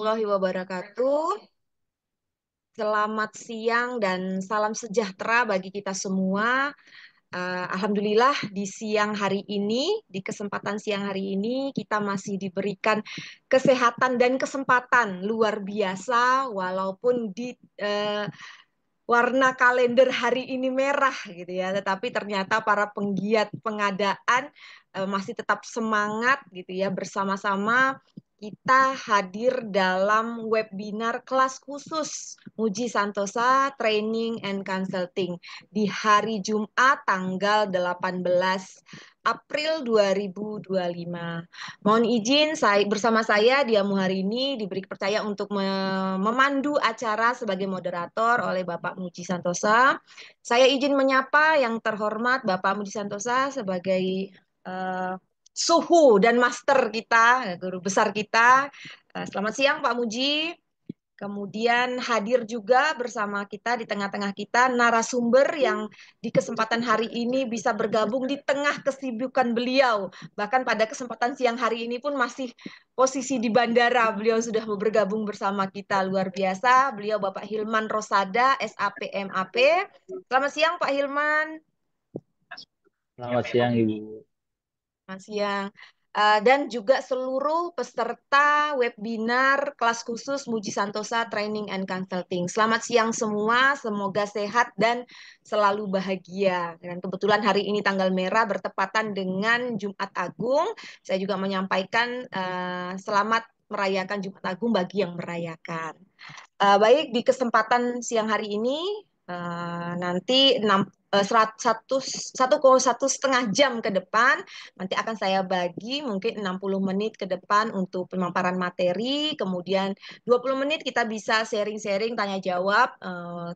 warahmatullahi wabarakatuh. Selamat siang dan salam sejahtera bagi kita semua. Alhamdulillah di siang hari ini, di kesempatan siang hari ini kita masih diberikan kesehatan dan kesempatan luar biasa walaupun di warna kalender hari ini merah gitu ya, tetapi ternyata para penggiat pengadaan masih tetap semangat gitu ya, bersama-sama kita hadir dalam webinar kelas khusus Muji Santosa Training and Consulting di hari Jumat tanggal 18 April 2025. Mohon izin bersama saya Diamu hari ini diberi kepercayaan untuk memandu acara sebagai moderator oleh Bapak Muji Santosa. Saya izin menyapa yang terhormat Bapak Muji Santosa sebagai uh, suhu dan master kita, guru besar kita. Selamat siang Pak Muji. Kemudian hadir juga bersama kita di tengah-tengah kita narasumber yang di kesempatan hari ini bisa bergabung di tengah kesibukan beliau. Bahkan pada kesempatan siang hari ini pun masih posisi di bandara. Beliau sudah bergabung bersama kita luar biasa. Beliau Bapak Hilman Rosada, SAP MAP. Selamat siang Pak Hilman. Selamat siang, Ibu. Selamat siang. Dan juga seluruh peserta webinar kelas khusus Muji Santosa Training and Consulting. Selamat siang semua, semoga sehat dan selalu bahagia. Dan kebetulan hari ini tanggal merah bertepatan dengan Jumat Agung. Saya juga menyampaikan selamat merayakan Jumat Agung bagi yang merayakan. Baik, di kesempatan siang hari ini nanti satu setengah jam ke depan nanti akan saya bagi mungkin 60 menit ke depan untuk pemaparan materi, kemudian 20 menit kita bisa sharing-sharing tanya jawab.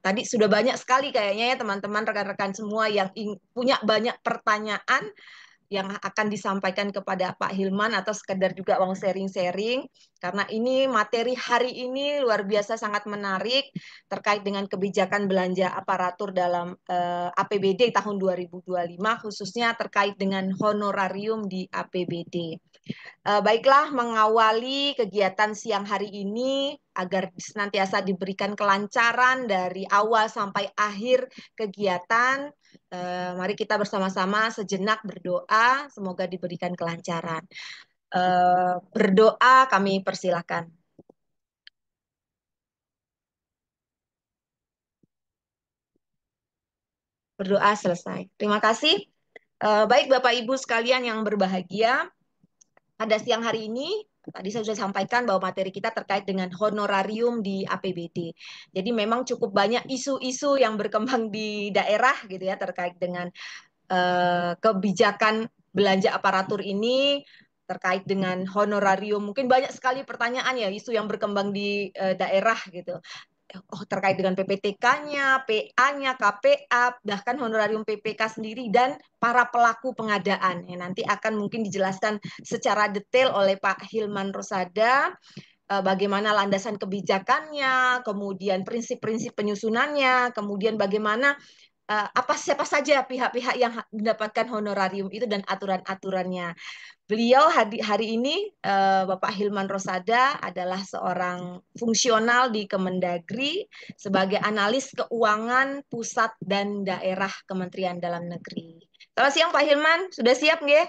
Tadi sudah banyak sekali kayaknya ya teman-teman rekan-rekan semua yang punya banyak pertanyaan yang akan disampaikan kepada Pak Hilman atau sekedar juga mau sharing-sharing karena ini materi hari ini luar biasa sangat menarik terkait dengan kebijakan belanja aparatur dalam APBD tahun 2025 khususnya terkait dengan honorarium di APBD. Baiklah, mengawali kegiatan siang hari ini agar senantiasa diberikan kelancaran dari awal sampai akhir kegiatan. Mari kita bersama-sama sejenak berdoa, semoga diberikan kelancaran. Berdoa kami persilahkan. Berdoa selesai. Terima kasih. Baik Bapak Ibu sekalian yang berbahagia, pada siang hari ini, tadi saya sudah sampaikan bahwa materi kita terkait dengan honorarium di APBD. Jadi memang cukup banyak isu-isu yang berkembang di daerah gitu ya terkait dengan kebijakan belanja aparatur ini terkait dengan honorarium. Mungkin banyak sekali pertanyaan ya isu yang berkembang di daerah gitu. Terkait dengan PPTK-nya, PA-nya, KPA, bahkan honorarium PPK sendiri dan para pelaku pengadaan. Nanti akan mungkin dijelaskan secara detail oleh Pak Hilman Rosada bagaimana landasan kebijakannya, kemudian prinsip-prinsip penyusunannya, kemudian bagaimana siapa saja pihak-pihak yang mendapatkan honorarium itu dan aturan-aturannya. Beliau hari ini Bapak Hilman Rosada adalah seorang fungsional di Kemendagri sebagai analis keuangan pusat dan daerah Kementerian Dalam Negeri. Selamat siang Pak Hilman, sudah siap nggih?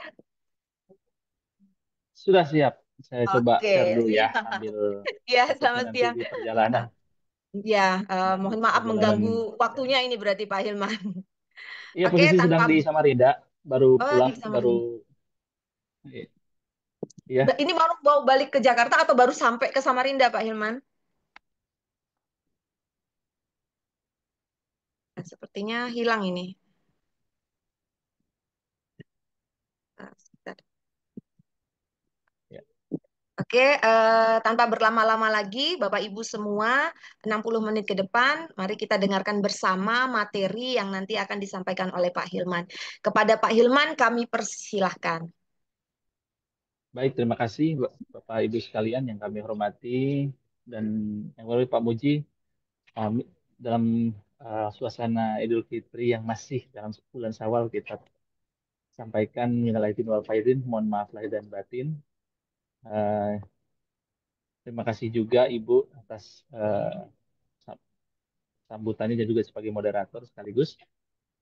Sudah siap. Saya coba Oke, share dulu ya, siap. sambil Ya, takutnya selamat nanti siang. di perjalanan. Ya, Nah, mohon maaf perjalanan. mengganggu Ya. waktunya ini berarti Pak Hilman. Iya, Oke, posisi sedang tanpa di Samarinda, baru oh pulang, di baru Samarinda. iya, Ini mau balik ke Jakarta atau baru sampai ke Samarinda Pak Hilman? Nah, sepertinya hilang ini. Sebentar. ya. Oke, tanpa berlama-lama lagi, Bapak Ibu semua, 60 menit ke depan, mari kita dengarkan bersama materi yang nanti akan disampaikan oleh Pak Hilman. Kepada Pak Hilman, kami persilahkan. Baik, terima kasih Bapak Ibu sekalian yang kami hormati dan yang melalui Pak Muji kami dalam suasana Idul Fitri yang masih dalam bulan Syawal kita sampaikan minal aidin wal faizin, mohon maaf lahir dan batin. Eh, Terima kasih juga Ibu atas sam- sambutannya dan juga sebagai moderator sekaligus.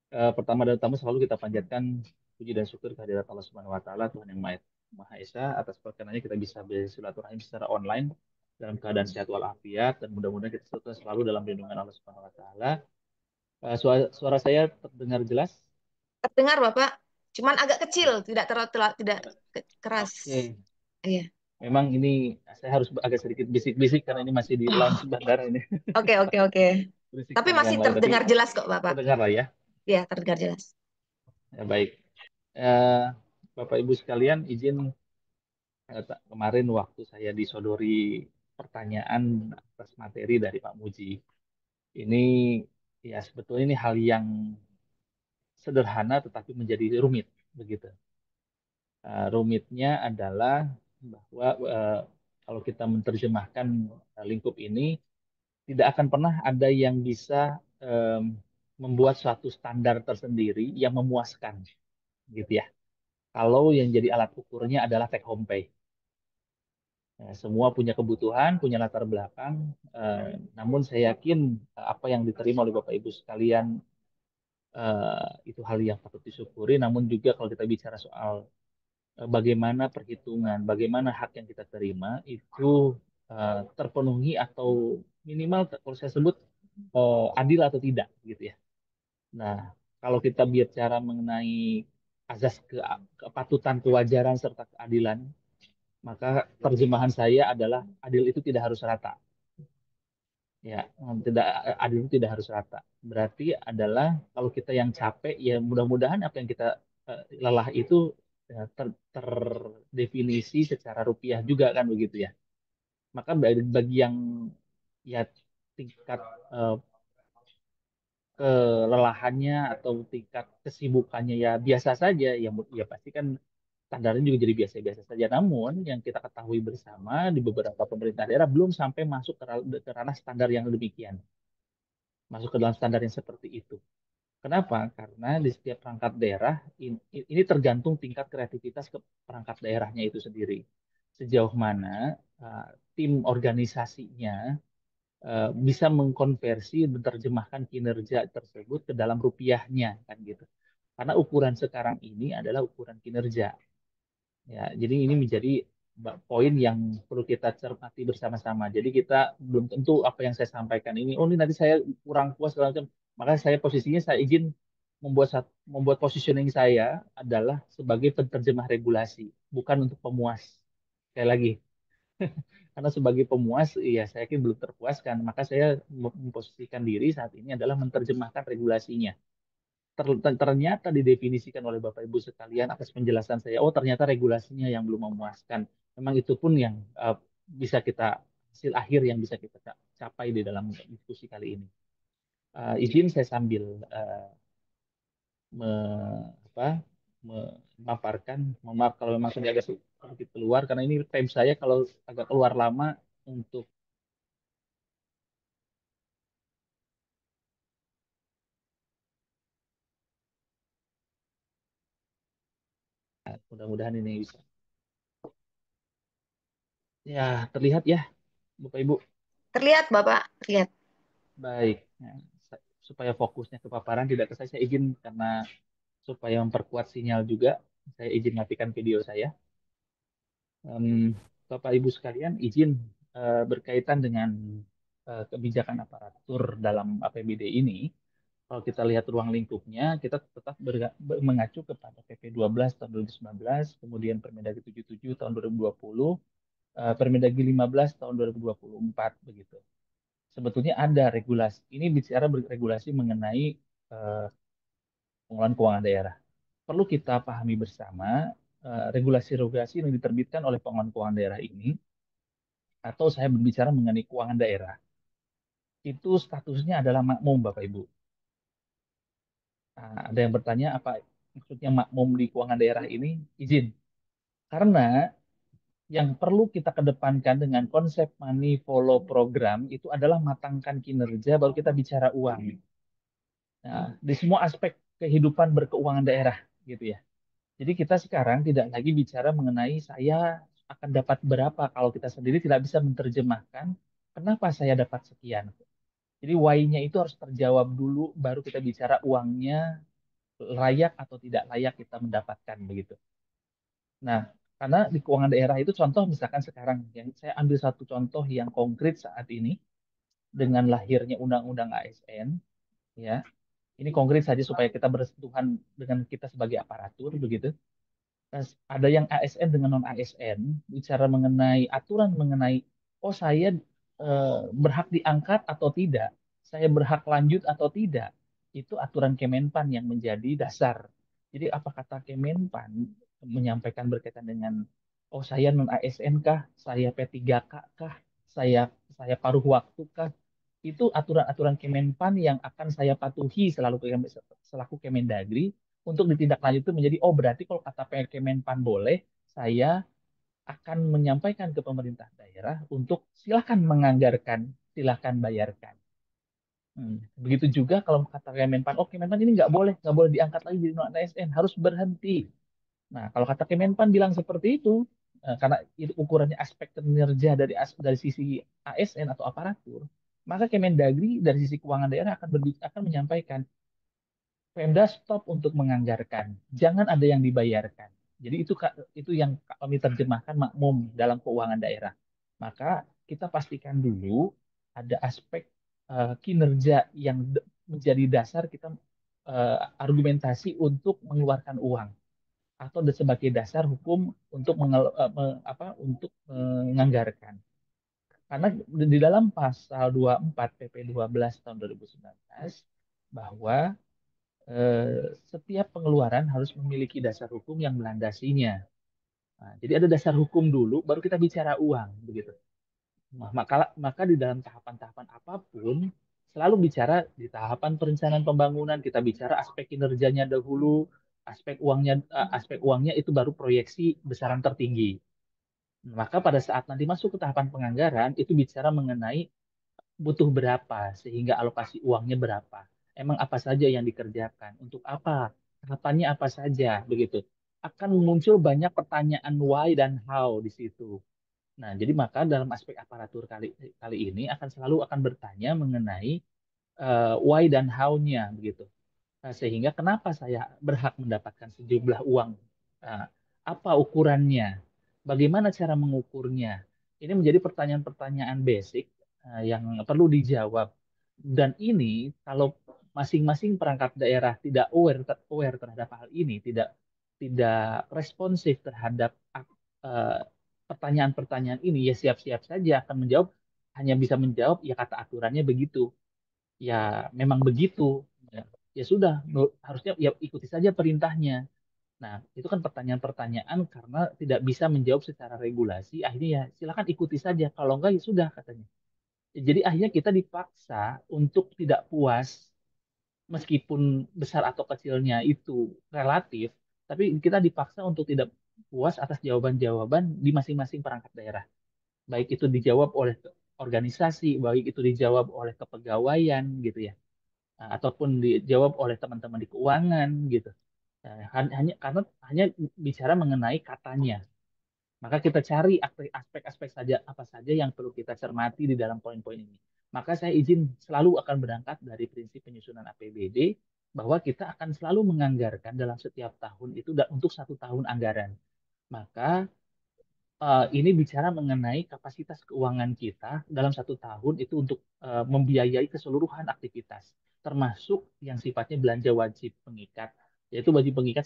Pertama dan utama selalu kita panjatkan puji dan syukur kehadirat Allah Subhanahu wa taala Tuhan yang Maha Esa atas perkenannya kita bisa bersilaturahim secara online dalam keadaan sehat walafiat dan mudah-mudahan kita selalu dalam lindungan Allah Subhanahu wa taala. Suara saya terdengar jelas? Terdengar Bapak, cuman agak kecil, Ya. tidak terlalu tidak keras. Oke. Iya. Memang ini saya harus agak sedikit bisik-bisik karena ini masih di lounge Oh, bandara ini. oke oke oke. Berisik Tapi sama masih yang lain, tapi terdengar jelas kok Bapak. terdengar lah ya. Iya, terdengar jelas. Ya, baik. Eh, Bapak Ibu sekalian, izin kemarin waktu saya disodori pertanyaan atas materi dari Pak Muji. Ini ya sebetulnya ini hal yang sederhana tetapi menjadi rumit begitu. Rumitnya adalah bahwa kalau kita menerjemahkan lingkup ini tidak akan pernah ada yang bisa membuat suatu standar tersendiri yang memuaskan gitu ya. Kalau yang jadi alat ukurnya adalah take home pay. Ya, semua punya kebutuhan, punya latar belakang. Namun saya yakin apa yang diterima oleh Bapak Ibu sekalian itu hal yang patut disyukuri. Namun juga kalau kita bicara soal bagaimana perhitungan, bagaimana hak yang kita terima itu terpenuhi atau minimal kalau saya sebut adil atau tidak gitu ya. Nah, kalau kita bicara mengenai azas kepatutan, kewajaran serta keadilan, maka terjemahan saya adalah adil itu tidak harus rata. Ya, tidak adil itu tidak harus rata. Berarti adalah kalau kita yang capek, ya mudah-mudahan apa yang kita lelah itu ya, terdefinisi secara rupiah juga kan begitu ya. Maka bagi yang ya tingkat eh, kelelahannya atau tingkat kesibukannya ya biasa saja, ya ya pasti kan standarnya juga jadi biasa-biasa saja. Namun yang kita ketahui bersama di beberapa pemerintah daerah belum sampai masuk ke ranah standar yang demikian, masuk ke dalam standar yang seperti itu. Kenapa? Karena di setiap perangkat daerah ini tergantung tingkat kreativitas ke perangkat daerahnya itu sendiri. Sejauh mana tim organisasinya bisa mengkonversi dan menerjemahkan kinerja tersebut ke dalam rupiahnya kan gitu. Karena ukuran sekarang ini adalah ukuran kinerja. Ya, jadi ini menjadi poin yang perlu kita cermati bersama-sama. Jadi kita belum tentu apa yang saya sampaikan ini, oh ini nanti saya kurang puas segala macam. Maka saya posisinya saya izin membuat positioning saya adalah sebagai penerjemah regulasi, bukan untuk pemuas. Sekali lagi, karena sebagai pemuas, ya saya yakin belum terpuaskan. Maka saya memposisikan diri saat ini adalah menerjemahkan regulasinya. Ternyata didefinisikan oleh Bapak Ibu sekalian atas penjelasan saya, oh ternyata regulasinya yang belum memuaskan. Memang itu pun yang bisa kita hasil akhir yang bisa kita capai di dalam diskusi kali ini. Izin saya sambil me, apa, memaparkan, mohon maaf kalau memang saya agak sedikit keluar karena ini time saya kalau agak keluar lama untuk mudah-mudahan ini bisa. Ya, terlihat ya, Bapak Ibu. Terlihat Bapak, lihat. Baik. Ya, supaya fokusnya ke paparan tidak ke saya izin karena supaya memperkuat sinyal juga, saya izin matikan video saya. Em, Bapak Ibu sekalian, izin berkaitan dengan kebijakan aparatur dalam APBD ini. Kalau kita lihat ruang lingkupnya, kita tetap mengacu kepada PP 12 tahun 2019, kemudian Permendagri 77 tahun 2020, Permendagri 15 tahun 2024 begitu. Sebetulnya ada regulasi. Ini bicara regulasi mengenai eh, pengelolaan keuangan daerah. Perlu kita pahami bersama regulasi-regulasi yang diterbitkan oleh pengelolaan keuangan daerah ini, atau saya berbicara mengenai keuangan daerah, itu statusnya adalah makmum, Bapak Ibu. Nah, ada yang bertanya apa maksudnya makmum di keuangan daerah ini? Izin. Karena yang perlu kita kedepankan dengan konsep money follow program itu adalah matangkan kinerja baru kita bicara uang. Nah, di semua aspek kehidupan berkeuangan daerah gitu ya. Jadi kita sekarang tidak lagi bicara mengenai saya akan dapat berapa kalau kita sendiri tidak bisa menerjemahkan kenapa saya dapat sekian. Jadi why-nya itu harus terjawab dulu, baru kita bicara uangnya layak atau tidak layak kita mendapatkan begitu. Nah, karena di keuangan daerah itu contoh misalkan sekarang, yang saya ambil satu contoh yang konkret saat ini dengan lahirnya Undang-Undang ASN, ya. Ini konkret saja supaya kita bersentuhan dengan kita sebagai aparatur begitu. Ada yang ASN dengan non ASN bicara mengenai aturan mengenai oh saya berhak diangkat atau tidak, saya berhak lanjut atau tidak, itu aturan Kemenpan yang menjadi dasar. Jadi apa kata Kemenpan menyampaikan berkaitan dengan oh saya non ASN kah, saya P3K kah, saya paruh waktu kah, itu aturan-aturan Kemenpan yang akan saya patuhi selaku Kemendagri untuk ditindaklanjuti menjadi oh berarti kalau kata Kemenpan boleh, saya akan menyampaikan ke pemerintah daerah untuk silakan menganggarkan, silakan bayarkan. Begitu juga kalau kata Kemenpan, oh Kemenpan ini nggak boleh diangkat lagi jadi non ASN, harus berhenti. Nah, kalau kata Kemenpan bilang seperti itu, karena itu ukurannya aspek kinerja dari sisi ASN atau aparatur, maka Kemendagri dari sisi keuangan daerah akan menyampaikan Pemda stop untuk menganggarkan, jangan ada yang dibayarkan. Jadi itu yang kami terjemahkan makmum dalam keuangan daerah. Maka kita pastikan dulu ada aspek kinerja yang menjadi dasar kita argumentasi untuk mengeluarkan uang atau sebagai dasar hukum untuk untuk menganggarkan. Karena di dalam pasal 24 PP 12 tahun 2019 bahwa setiap pengeluaran harus memiliki dasar hukum yang melandasinya. Nah, jadi ada dasar hukum dulu, baru kita bicara uang, begitu. Nah, maka di dalam tahapan-tahapan apapun, selalu bicara di tahapan perencanaan pembangunan, kita bicara aspek kinerjanya dahulu, aspek uangnya itu baru proyeksi besaran tertinggi. Maka pada saat nanti masuk ke tahapan penganggaran, itu bicara mengenai butuh berapa sehingga alokasi uangnya berapa. Emang apa saja yang dikerjakan, untuk apa, tahapannya apa saja, begitu. Akan muncul banyak pertanyaan why dan how di situ. Nah, jadi maka dalam aspek aparatur kali kali ini akan bertanya mengenai why dan how-nya begitu. Nah, sehingga kenapa saya berhak mendapatkan sejumlah uang? Nah, apa ukurannya? Bagaimana cara mengukurnya? Ini menjadi pertanyaan-pertanyaan basic yang perlu dijawab. Dan ini kalau masing-masing perangkat daerah tidak aware terhadap hal ini, tidak responsif terhadap eh, pertanyaan-pertanyaan ini, ya siap-siap saja akan menjawab, hanya bisa menjawab ya kata aturannya begitu, ya memang begitu. Ya, ya sudah, harusnya ya ikuti saja perintahnya. Nah, itu kan pertanyaan-pertanyaan karena tidak bisa menjawab secara regulasi, akhirnya ya silakan ikuti saja. Kalau enggak ya sudah katanya. Jadi akhirnya kita dipaksa untuk tidak puas, meskipun besar atau kecilnya itu relatif, tapi kita dipaksa untuk tidak puas atas jawaban-jawaban di masing-masing perangkat daerah. Baik itu dijawab oleh organisasi, baik itu dijawab oleh kepegawaian gitu ya, ataupun dijawab oleh teman-teman di keuangan gitu. Hanya karena hanya bicara mengenai katanya. Maka kita cari aspek-aspek saja apa saja yang perlu kita cermati di dalam poin-poin ini. Maka saya izin selalu akan berangkat dari prinsip penyusunan APBD bahwa kita akan selalu menganggarkan dalam setiap tahun itu untuk satu tahun anggaran. Maka ini bicara mengenai kapasitas keuangan kita dalam satu tahun itu untuk membiayai keseluruhan aktivitas, termasuk yang sifatnya belanja wajib pengikat, yaitu wajib pengikat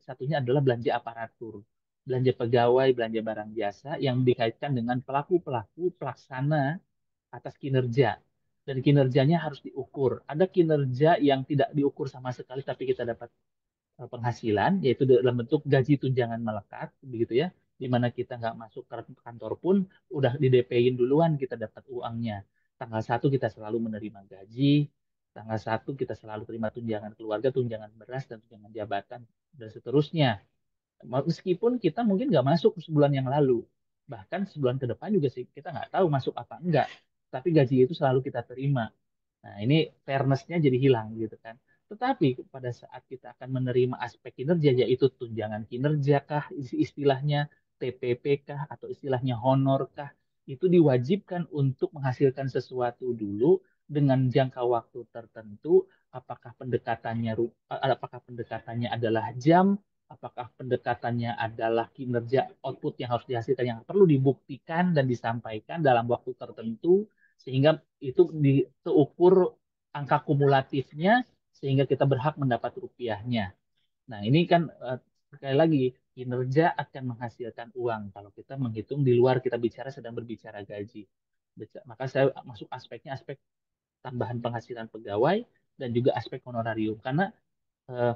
satunya adalah belanja aparatur, belanja pegawai, belanja barang jasa yang dikaitkan dengan pelaku-pelaku pelaksana atas kinerja. Dan kinerjanya harus diukur. Ada kinerja yang tidak diukur sama sekali, tapi kita dapat penghasilan, yaitu dalam bentuk gaji tunjangan melekat, begitu ya, di mana kita nggak masuk ke kantor pun udah di DP-in duluan kita dapat uangnya. Tanggal 1 kita selalu menerima gaji, tanggal 1 kita selalu terima tunjangan keluarga, tunjangan beras, dan tunjangan jabatan, dan seterusnya. Meskipun kita mungkin nggak masuk sebulan yang lalu, bahkan sebulan ke depan juga sih kita nggak tahu masuk apa enggak, tapi gaji itu selalu kita terima. Nah, ini fairness-nya jadi hilang gitu kan. Tetapi pada saat kita akan menerima aspek kinerja, yaitu tunjangan kinerja kah istilahnya, TPP kah atau istilahnya honor kah, itu diwajibkan untuk menghasilkan sesuatu dulu dengan jangka waktu tertentu. Apakah pendekatannya adalah jam, apakah pendekatannya adalah kinerja output yang harus dihasilkan yang perlu dibuktikan dan disampaikan dalam waktu tertentu, sehingga itu diukur angka kumulatifnya sehingga kita berhak mendapat rupiahnya. Nah, ini kan sekali lagi kinerja akan menghasilkan uang. Kalau kita menghitung di luar, kita bicara sedang berbicara gaji. Maka saya masuk aspeknya aspek tambahan penghasilan pegawai dan juga aspek honorarium. Karena eh,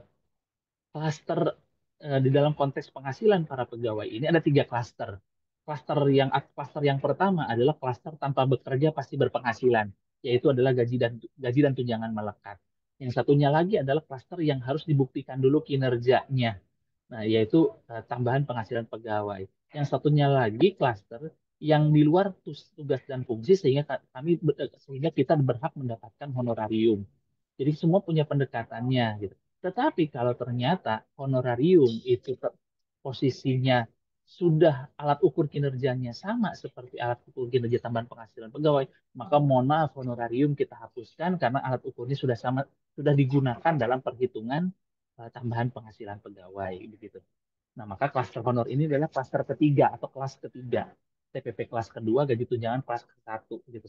klaster di dalam konteks penghasilan para pegawai ini ada tiga klaster. Klaster yang pertama adalah klaster tanpa bekerja pasti berpenghasilan, yaitu adalah gaji dan tunjangan melekat. Yang satunya lagi adalah klaster yang harus dibuktikan dulu kinerjanya. Nah, yaitu tambahan penghasilan pegawai. Yang satunya lagi klaster yang di luar tugas dan fungsi sehingga kita berhak mendapatkan honorarium. Jadi semua punya pendekatannya gitu. Tetapi kalau ternyata honorarium itu posisinya sudah alat ukur kinerjanya sama seperti alat ukur kinerja tambahan penghasilan pegawai, maka mohon maaf honorarium kita hapuskan karena alat ukurnya sudah sama, sudah digunakan dalam perhitungan tambahan penghasilan pegawai begitu. Nah, maka klaster honor ini adalah klaster ketiga atau kelas ketiga. TPP kelas kedua, gaji tunjangan kelas ke-1 gitu.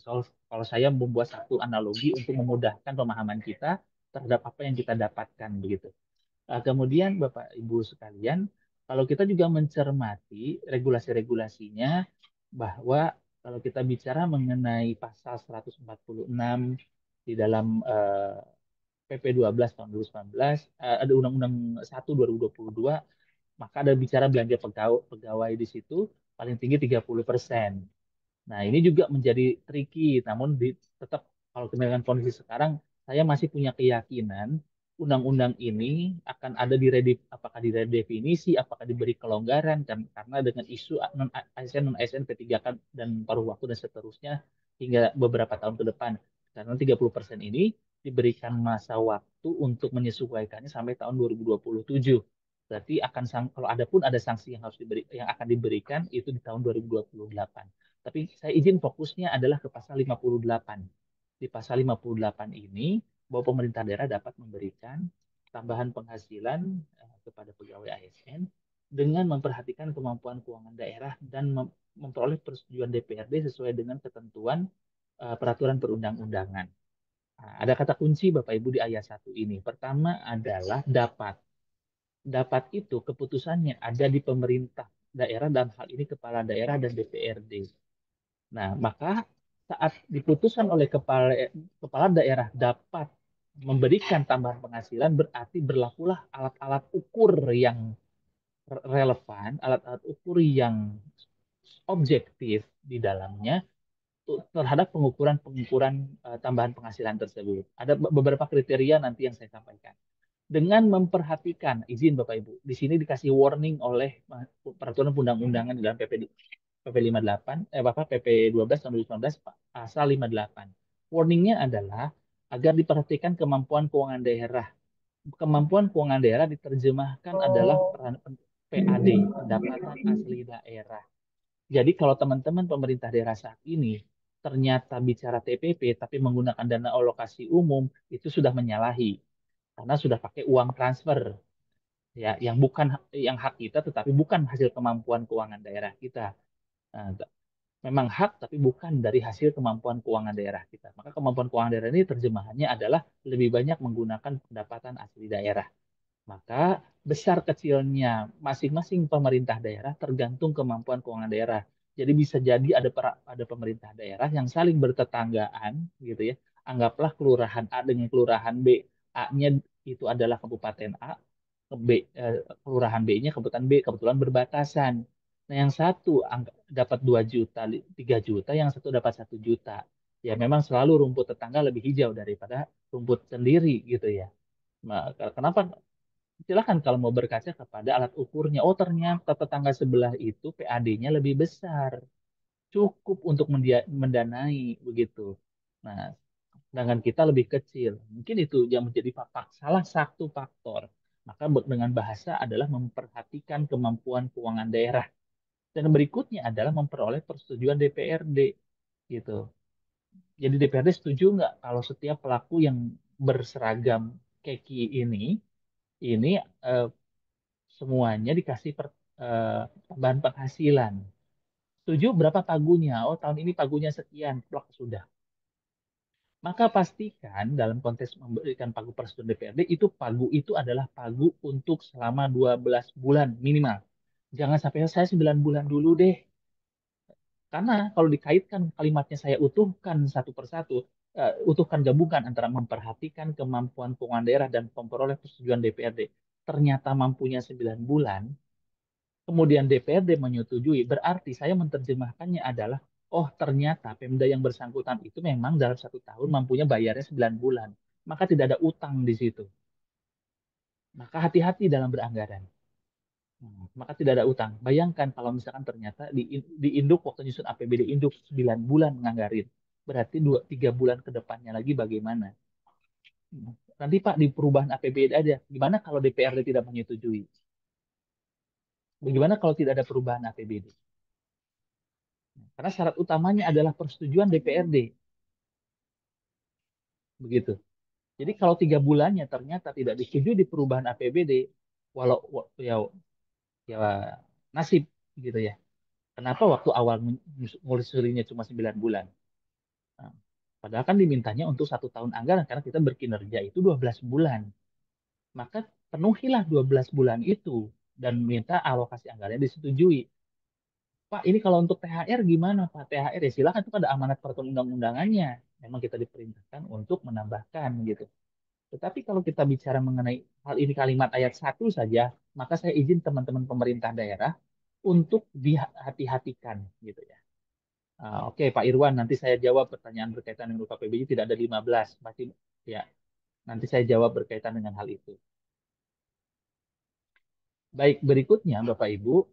Kalau saya membuat satu analogi untuk memudahkan pemahaman kita terhadap apa yang kita dapatkan begitu. Kemudian Bapak Ibu sekalian, kalau kita juga mencermati regulasi-regulasinya bahwa kalau kita bicara mengenai pasal 146 di dalam PP 12 tahun 2019, ada Undang-Undang 1 2022, maka ada bicara belanja pegawai di situ paling tinggi 30%. Nah, ini juga menjadi tricky, namun tetap kalau dengan kondisi sekarang, saya masih punya keyakinan undang-undang ini akan ada apakah diredefinisi, apakah diberi kelonggaran, karena dengan isu non ASN, non ASN, P3K, dan paruh waktu dan seterusnya hingga beberapa tahun ke depan. Karena 30% ini diberikan masa waktu untuk menyesuaikannya sampai tahun 2027. Berarti kalau ada pun ada sanksi yang akan diberikan itu di tahun 2028. Tapi saya izin fokusnya adalah ke pasal 58. Di pasal 58 ini, bahwa pemerintah daerah dapat memberikan tambahan penghasilan kepada pegawai ASN dengan memperhatikan kemampuan keuangan daerah dan memperoleh persetujuan DPRD sesuai dengan ketentuan peraturan perundang-undangan. Nah, ada kata kunci Bapak Ibu di ayat 1 ini. Pertama adalah dapat. Dapat itu keputusannya ada di pemerintah daerah, dalam hal ini kepala daerah dan DPRD. Nah, maka saat diputuskan oleh kepala daerah dapat memberikan tambahan penghasilan, berarti berlakulah alat-alat ukur yang relevan, alat-alat ukur yang objektif di dalamnya terhadap pengukuran-pengukuran tambahan penghasilan tersebut. Ada beberapa kriteria nanti yang saya sampaikan. Dengan memperhatikan, izin Bapak Ibu, di sini dikasih warning oleh peraturan undang-undangan di dalam PP 58, PP 12 tahun 2019 pasal 58. Warningnya adalah agar diperhatikan kemampuan keuangan daerah. Kemampuan keuangan daerah diterjemahkan adalah Oh, PAD, pendapatan asli daerah. Jadi kalau teman-teman pemerintah daerah saat ini ternyata bicara TPP tapi menggunakan dana alokasi umum, itu sudah menyalahi karena sudah pakai uang transfer ya yang bukan yang hak kita, tetapi bukan hasil kemampuan keuangan daerah kita. Nah, memang hak tapi bukan dari hasil kemampuan keuangan daerah kita. Maka kemampuan keuangan daerah ini terjemahannya adalah lebih banyak menggunakan pendapatan asli daerah. Maka besar kecilnya masing-masing pemerintah daerah tergantung kemampuan keuangan daerah. Jadi bisa jadi ada pemerintah daerah yang saling bertetanggaan gitu ya. Anggaplah kelurahan A dengan kelurahan B. A-nya itu adalah kabupaten A, kelurahan B-nya kabupaten B, kebetulan berbatasan. Nah, yang satu dapat 2 juta, 3 juta, yang satu dapat 1 juta. Ya memang selalu rumput tetangga lebih hijau daripada rumput sendiri gitu ya. Nah, kenapa? Silakan kalau mau berkaca kepada alat ukurnya. Oh, ternyata tetangga sebelah itu PAD-nya lebih besar. Cukup untuk mendanai begitu. Nah, sedangkan kita lebih kecil. Mungkin itu yang menjadi salah satu faktor. Maka dengan bahasa adalah memperhatikan kemampuan keuangan daerah Dan berikutnya adalah memperoleh persetujuan DPRD gitu. Jadi DPRD setuju nggak kalau setiap pelaku yang berseragam keki ini eh, semuanya dikasih tambahan penghasilan. Setuju berapa pagunya? Oh, tahun ini pagunya sekian, plak sudah. Maka pastikan dalam konteks memberikan pagu persetujuan DPRD itu pagu itu adalah pagu untuk selama 12 bulan minimal. Jangan sampai saya 9 bulan dulu deh. Karena kalau dikaitkan kalimatnya saya utuhkan satu persatu, utuhkan gabungan antara memperhatikan kemampuan keuangan daerah dan memperoleh persetujuan DPRD. Ternyata mampunya 9 bulan, kemudian DPRD menyetujui, berarti saya menerjemahkannya adalah, oh ternyata Pemda yang bersangkutan itu memang dalam 1 tahun mampunya bayarnya 9 bulan. Maka tidak ada utang di situ. Maka hati-hati dalam beranggaran. Maka tidak ada utang. Bayangkan kalau misalkan ternyata di induk waktu nyusun APBD induk 9 bulan menganggarin. Berarti 3 bulan ke depannya lagi bagaimana? Nanti Pak di perubahan APBD aja. Gimana kalau DPRD tidak menyetujui? Bagaimana kalau tidak ada perubahan APBD? Karena syarat utamanya adalah persetujuan DPRD. Begitu. Jadi kalau 3 bulannya ternyata tidak disetujui di perubahan APBD, walau ya, ya nasib gitu ya. Kenapa waktu awal ngulisulinya cuma 9 bulan? Nah, padahal kan dimintanya untuk 1 tahun anggaran karena kita berkinerja itu 12 bulan. Maka penuhilah 12 bulan itu dan minta alokasi anggarannya disetujui. Pak, ini kalau untuk THR gimana Pak? THR ya silakan itu ada amanat perundang-undangannya. Memang kita diperintahkan untuk menambahkan gitu. Tetapi kalau kita bicara mengenai hal ini kalimat ayat 1 saja, maka saya izin teman-teman pemerintah daerah untuk dihati-hatikan gitu ya. Oke, Pak Irwan, nanti saya jawab pertanyaan berkaitan dengan UKPBI tidak ada 15. Pasti ya, nanti saya jawab berkaitan dengan hal itu. Baik, berikutnya Bapak Ibu,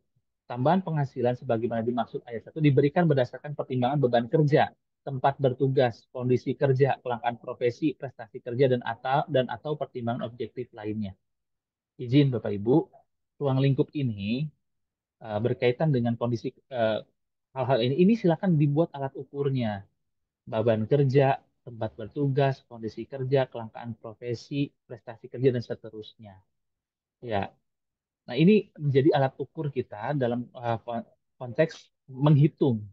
tambahan penghasilan sebagaimana dimaksud ayat 1 diberikan berdasarkan pertimbangan beban kerja, tempat bertugas, kondisi kerja, kelangkaan profesi, prestasi kerja dan atau pertimbangan objektif lainnya. Izin Bapak Ibu, ruang lingkup ini berkaitan dengan kondisi hal-hal ini silakan dibuat alat ukurnya. Beban kerja, tempat bertugas, kondisi kerja, kelangkaan profesi, prestasi kerja dan seterusnya. Ya. Nah, ini menjadi alat ukur kita dalam konteks menghitung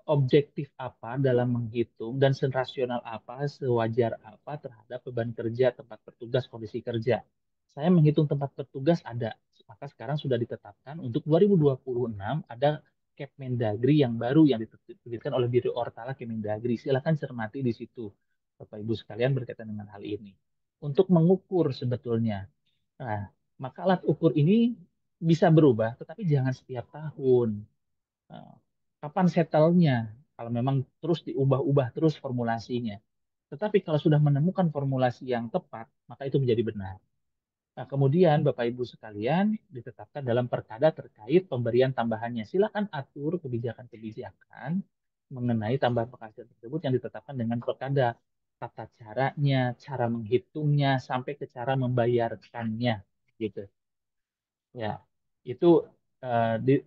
objektif apa dalam menghitung dan serasional apa, sewajar apa terhadap beban kerja, tempat bertugas, kondisi kerja. Saya menghitung tempat bertugas ada, maka sekarang sudah ditetapkan untuk 2026 ada Kepmendagri yang baru yang diterbitkan oleh Biro Ortala Kemendagri. Silakan cermati di situ, Bapak Ibu sekalian berkaitan dengan hal ini. Untuk mengukur sebetulnya. Nah, maka alat ukur ini bisa berubah, tetapi jangan setiap tahun. Nah, kapan settle-nya? Kalau memang terus diubah-ubah terus formulasinya. Tetapi kalau sudah menemukan formulasi yang tepat, maka itu menjadi benar. Nah, kemudian Bapak Ibu sekalian ditetapkan dalam perkada terkait pemberian tambahannya. Silakan atur kebijakan-kebijakan mengenai tambahan penghasilan tersebut yang ditetapkan dengan perkada. Tata caranya, cara menghitungnya, sampai ke cara membayarkannya, gitu. Ya, itu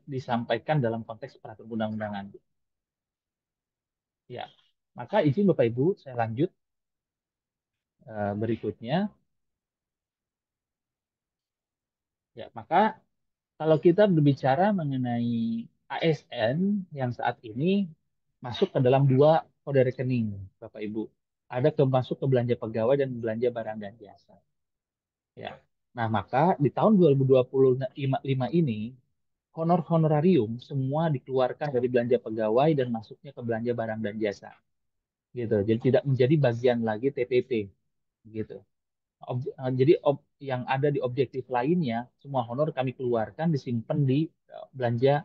disampaikan dalam konteks peraturan undang-undangan. Ya, maka izin Bapak Ibu, saya lanjut berikutnya. Ya, maka kalau kita berbicara mengenai ASN yang saat ini masuk ke dalam dua kode rekening, Bapak Ibu. Ada masuk ke belanja pegawai dan belanja barang dan jasa. Ya. Nah, maka di tahun 2025 ini honor-honorarium semua dikeluarkan dari belanja pegawai dan masuknya ke belanja barang dan jasa. Gitu. Jadi tidak menjadi bagian lagi TPP gitu. Jadi yang ada di objektif lainnya, semua honor kami keluarkan, disimpan di belanja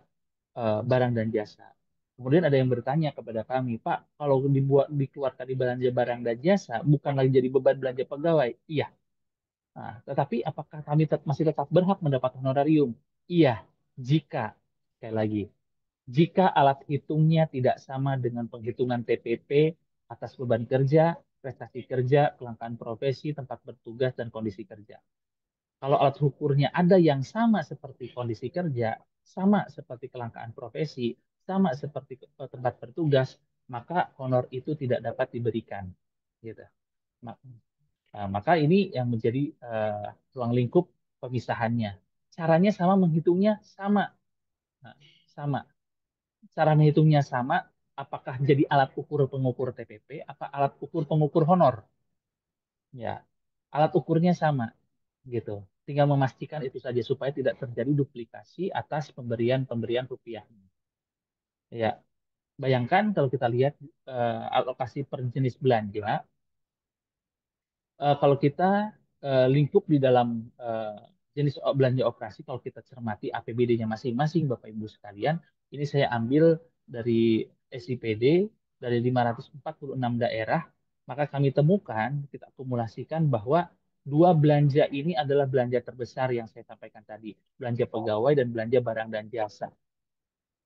barang dan jasa. Kemudian ada yang bertanya kepada kami, Pak, kalau dikeluarkan di belanja barang dan jasa, bukan lagi jadi beban belanja pegawai? Iya. Nah, tetapi apakah kami masih tetap berhak mendapat honorarium? Iya, jika, sekali lagi, jika alat hitungnya tidak sama dengan penghitungan TPP atas beban kerja, prestasi kerja, kelangkaan profesi, tempat bertugas, dan kondisi kerja. Kalau alat ukurnya ada yang sama seperti kondisi kerja, sama seperti kelangkaan profesi, sama seperti tempat bertugas, maka honor itu tidak dapat diberikan. Gitu. Ma- maka ini yang menjadi ruang lingkup pemisahannya. Caranya sama, menghitungnya sama. Nah, sama. Cara menghitungnya sama, apakah jadi alat ukur pengukur TPP, apa alat ukur pengukur honor? Ya, alat ukurnya sama, gitu. Tinggal memastikan itu saja supaya tidak terjadi duplikasi atas pemberian-pemberian rupiah. Ya, bayangkan kalau kita lihat alokasi per jenis belanja, kalau kita lingkup di dalam eh, jenis belanja operasi, kalau kita cermati APBD-nya masing-masing, Bapak Ibu sekalian, ini saya ambil dari SIPD dari 546 daerah, maka kami temukan, kita akumulasikan bahwa dua belanja ini adalah belanja terbesar yang saya sampaikan tadi, belanja pegawai dan belanja barang dan jasa.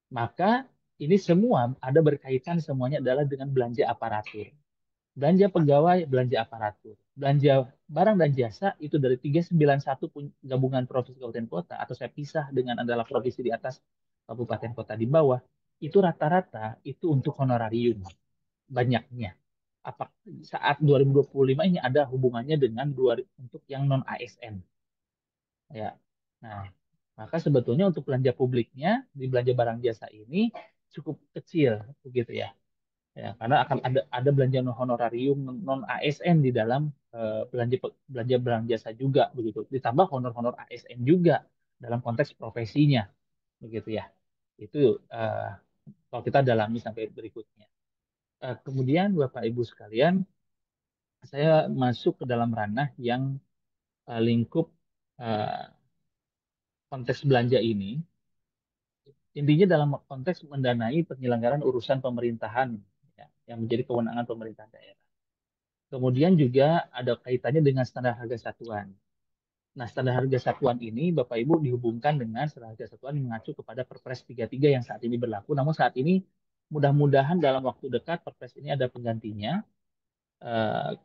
Maka ini semua ada berkaitan semuanya adalah dengan belanja aparatur. Belanja pegawai, belanja aparatur. Belanja barang dan jasa itu dari 391 gabungan provinsi kabupaten kota atau saya pisah dengan adalah provinsi di atas kabupaten kota di bawah. Itu rata-rata itu untuk honorarium banyaknya. Apa saat 2025 ini ada hubungannya dengan untuk yang non ASN ya. Nah, maka sebetulnya untuk belanja publiknya di belanja barang jasa ini cukup kecil begitu ya. Ya, karena akan ada belanja honorarium non ASN di dalam belanja barang jasa juga begitu. Ditambah honor-honor ASN juga dalam konteks profesinya begitu ya. Itu kalau kita dalami sampai berikutnya. Kemudian Bapak Ibu sekalian, saya masuk ke dalam ranah yang lingkup eh, konteks belanja ini. Intinya dalam konteks mendanai penyelenggaraan urusan pemerintahan ya, yang menjadi kewenangan pemerintah daerah. Kemudian juga ada kaitannya dengan standar harga satuan. Nah, standar harga satuan ini Bapak Ibu dihubungkan dengan standar harga satuan yang mengacu kepada Perpres 33 yang saat ini berlaku. Namun saat ini mudah-mudahan dalam waktu dekat Perpres ini ada penggantinya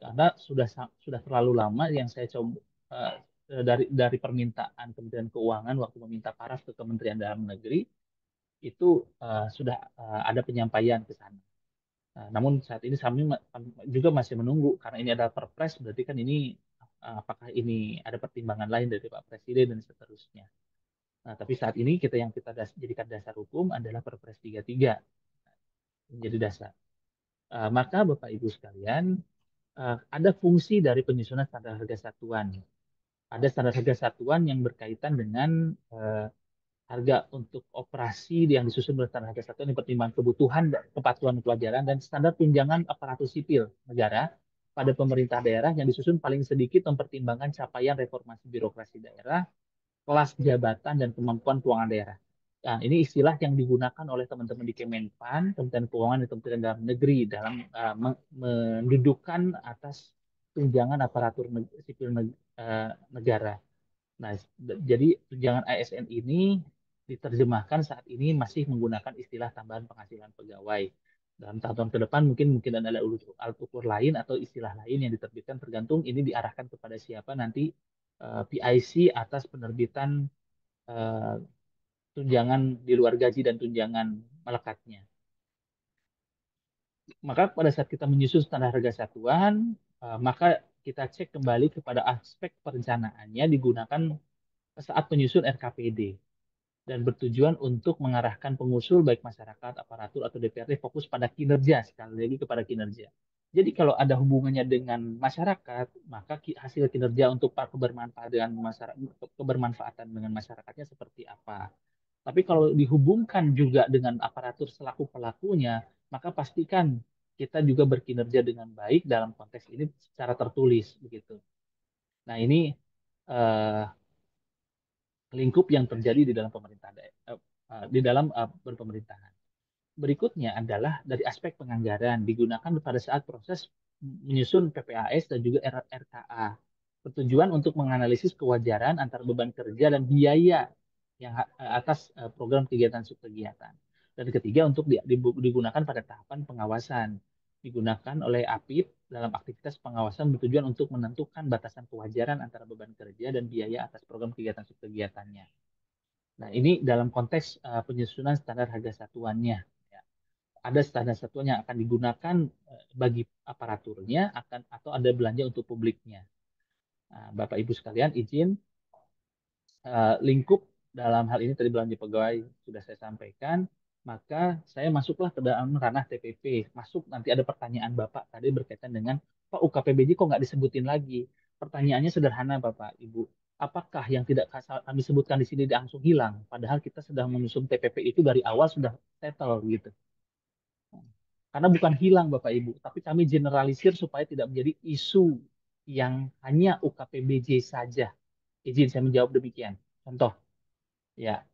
karena sudah terlalu lama yang saya coba dari permintaan Kementerian Keuangan waktu meminta paraf ke Kementerian Dalam Negeri itu sudah ada penyampaian ke sana. Nah, namun saat ini kami juga masih menunggu karena ini adalah Perpres, berarti kan ini apakah ini ada pertimbangan lain dari Pak Presiden dan seterusnya. Nah, tapi saat ini yang kita jadikan dasar hukum adalah Perpres 33 menjadi dasar. Maka Bapak Ibu sekalian, ada fungsi dari penyusunan standar harga satuan. Ada standar harga satuan yang berkaitan dengan harga untuk operasi yang disusun berdasarkan harga satuan yang pertimbangan kebutuhan, kepatuhan pelajaran, dan standar tunjangan aparatur sipil negara pada pemerintah daerah yang disusun paling sedikit mempertimbangkan capaian reformasi birokrasi daerah, kelas jabatan, dan kemampuan keuangan daerah. Nah, ini istilah yang digunakan oleh teman-teman di Kemenpan, Kementerian Keuangan, dan Kementerian Dalam Negeri dalam mendudukan atas tunjangan aparatur sipil negara. Nah, jadi tunjangan ASN ini diterjemahkan saat ini masih menggunakan istilah tambahan penghasilan pegawai. Dalam tahun ke depan mungkin ada alat ukur lain atau istilah lain yang diterbitkan tergantung ini diarahkan kepada siapa nanti PIC atas penerbitan eh, tunjangan di luar gaji dan tunjangan melekatnya. Maka pada saat kita menyusun standar harga satuan, maka kita cek kembali kepada aspek perencanaannya digunakan saat penyusun RKPD dan bertujuan untuk mengarahkan pengusul baik masyarakat, aparatur atau DPRD fokus pada kinerja sekali lagi kepada kinerja. Jadi kalau ada hubungannya dengan masyarakat, maka hasil kinerja untuk kebermanfaatan dengan masyarakatnya seperti apa. Tapi kalau dihubungkan juga dengan aparatur selaku pelakunya, maka pastikan kita juga berkinerja dengan baik dalam konteks ini secara tertulis begitu. Nah, ini eh, lingkup yang terjadi di dalam pemerintahan di dalam berpemerintahan. Berikutnya adalah dari aspek penganggaran digunakan pada saat proses menyusun PPAS dan juga RKA. Bertujuan untuk menganalisis kewajaran antara beban kerja dan biaya yang atas program kegiatan subkegiatan. Dan ketiga untuk digunakan pada tahapan pengawasan. Digunakan oleh APIP dalam aktivitas pengawasan bertujuan untuk menentukan batasan kewajaran antara beban kerja dan biaya atas program kegiatan subkegiatannya. Nah, ini dalam konteks penyusunan standar harga satuannya. Ya. Ada standar satuan yang akan digunakan bagi aparaturnya akan atau ada belanja untuk publiknya. Nah, Bapak Ibu sekalian, izin lingkup dalam hal ini tadi belanja pegawai sudah saya sampaikan, maka saya masuklah ke dalam ranah TPP. Masuk nanti ada pertanyaan Bapak tadi berkaitan dengan Pak UKPBJ kok nggak disebutin lagi? Pertanyaannya sederhana Bapak Ibu. Apakah yang tidak kami sebutkan di sini langsung hilang? Padahal kita sedang menyusun TPP itu dari awal sudah settle gitu. Karena bukan hilang Bapak Ibu, tapi kami generalisir supaya tidak menjadi isu yang hanya UKPBJ saja. Izin saya menjawab demikian. Contoh, ya,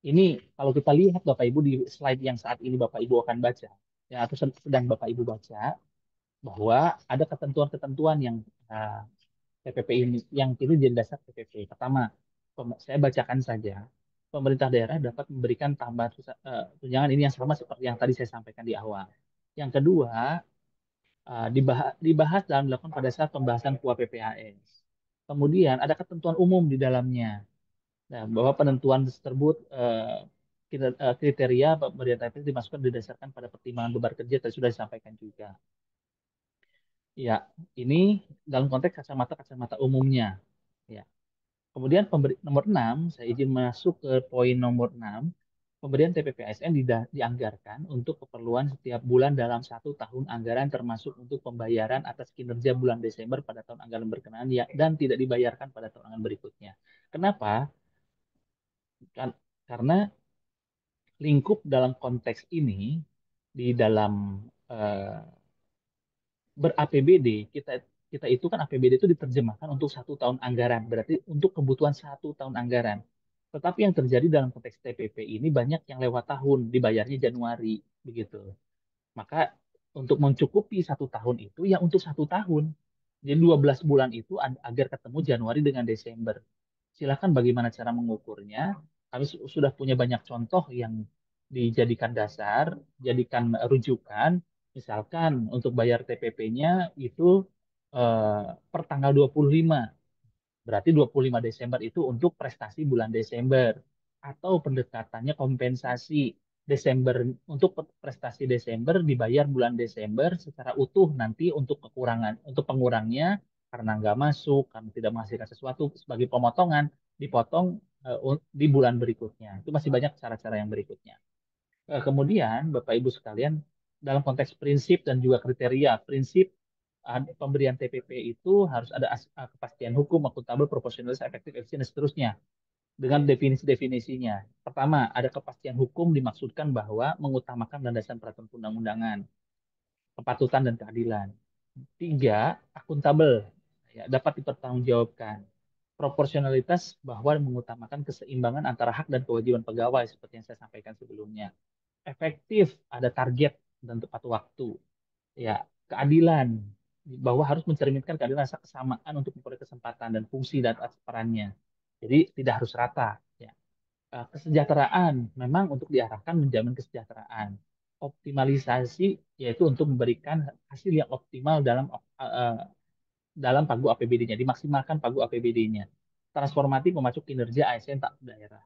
ini kalau kita lihat Bapak Ibu di slide yang saat ini Bapak Ibu akan baca, ya atau sedang Bapak Ibu baca, bahwa ada ketentuan-ketentuan yang TPP ini yang itu jadi dasar TPP. Pertama, saya bacakan saja. Pemerintah daerah dapat memberikan tambahan tunjangan ini yang sama seperti yang tadi saya sampaikan di awal. Yang kedua, dibahas dalam dilakukan pada saat pembahasan KUA PPAS. Kemudian ada ketentuan umum di dalamnya. Nah, bahwa penentuan tersebut kriteria pemberian TPS dimasukkan didasarkan pada pertimbangan beban kerja tadi sudah disampaikan juga. Ya, ini dalam konteks kacamata-kacamata umumnya. Ya. Kemudian nomor 6, saya izin masuk ke poin nomor 6. Pemberian TPP ASN dianggarkan untuk keperluan setiap bulan dalam 1 tahun anggaran termasuk untuk pembayaran atas kinerja bulan Desember pada tahun anggaran berkenaan ya, dan tidak dibayarkan pada tahun anggaran berikutnya. Kenapa? Kan, karena lingkup dalam konteks ini di dalam eh, ber-APBD kita kita itu kan APBD itu diterjemahkan untuk 1 tahun anggaran, berarti untuk kebutuhan 1 tahun anggaran. Tetapi yang terjadi dalam konteks TPP ini banyak yang lewat tahun, dibayarnya Januari, begitu. Maka untuk mencukupi 1 tahun itu ya untuk 1 tahun. Jadi 12 bulan itu agar ketemu Januari dengan Desember. Silakan bagaimana cara mengukurnya. Kami sudah punya banyak contoh yang dijadikan dasar, jadikan rujukan. Misalkan untuk bayar TPP-nya itu per tanggal 25. Berarti 25 Desember itu untuk prestasi bulan Desember. Atau pendekatannya kompensasi Desember untuk prestasi Desember dibayar bulan Desember secara utuh nanti untuk kekurangan, untuk pengurangnya karena nggak masuk, karena tidak menghasilkan sesuatu sebagai pemotongan, dipotong di bulan berikutnya. Itu masih banyak cara-cara yang berikutnya. Kemudian, Bapak Ibu sekalian, dalam konteks prinsip dan juga kriteria, prinsip pemberian TPP itu harus ada kepastian hukum, akuntabel, proporsional, efektif, efisien, dan seterusnya. Dengan definisi-definisinya. Pertama, ada kepastian hukum dimaksudkan bahwa mengutamakan landasan peraturan perundang-undangan, kepatutan dan keadilan. Tiga, akuntabel, ya, dapat dipertanggungjawabkan. Proporsionalitas bahwa mengutamakan keseimbangan antara hak dan kewajiban pegawai seperti yang saya sampaikan sebelumnya. Efektif, ada target dan tepat waktu. Ya, keadilan bahwa harus mencerminkan keadilan rasa kesamaan untuk memperoleh kesempatan dan fungsi dan atas perannya. Jadi tidak harus rata. Ya. Kesejahteraan memang untuk diarahkan menjamin kesejahteraan. Optimalisasi yaitu untuk memberikan hasil yang optimal dalam pagu APBD-nya, dimaksimalkan pagu APBD-nya. Transformatif memacu kinerja ASN tak daerah.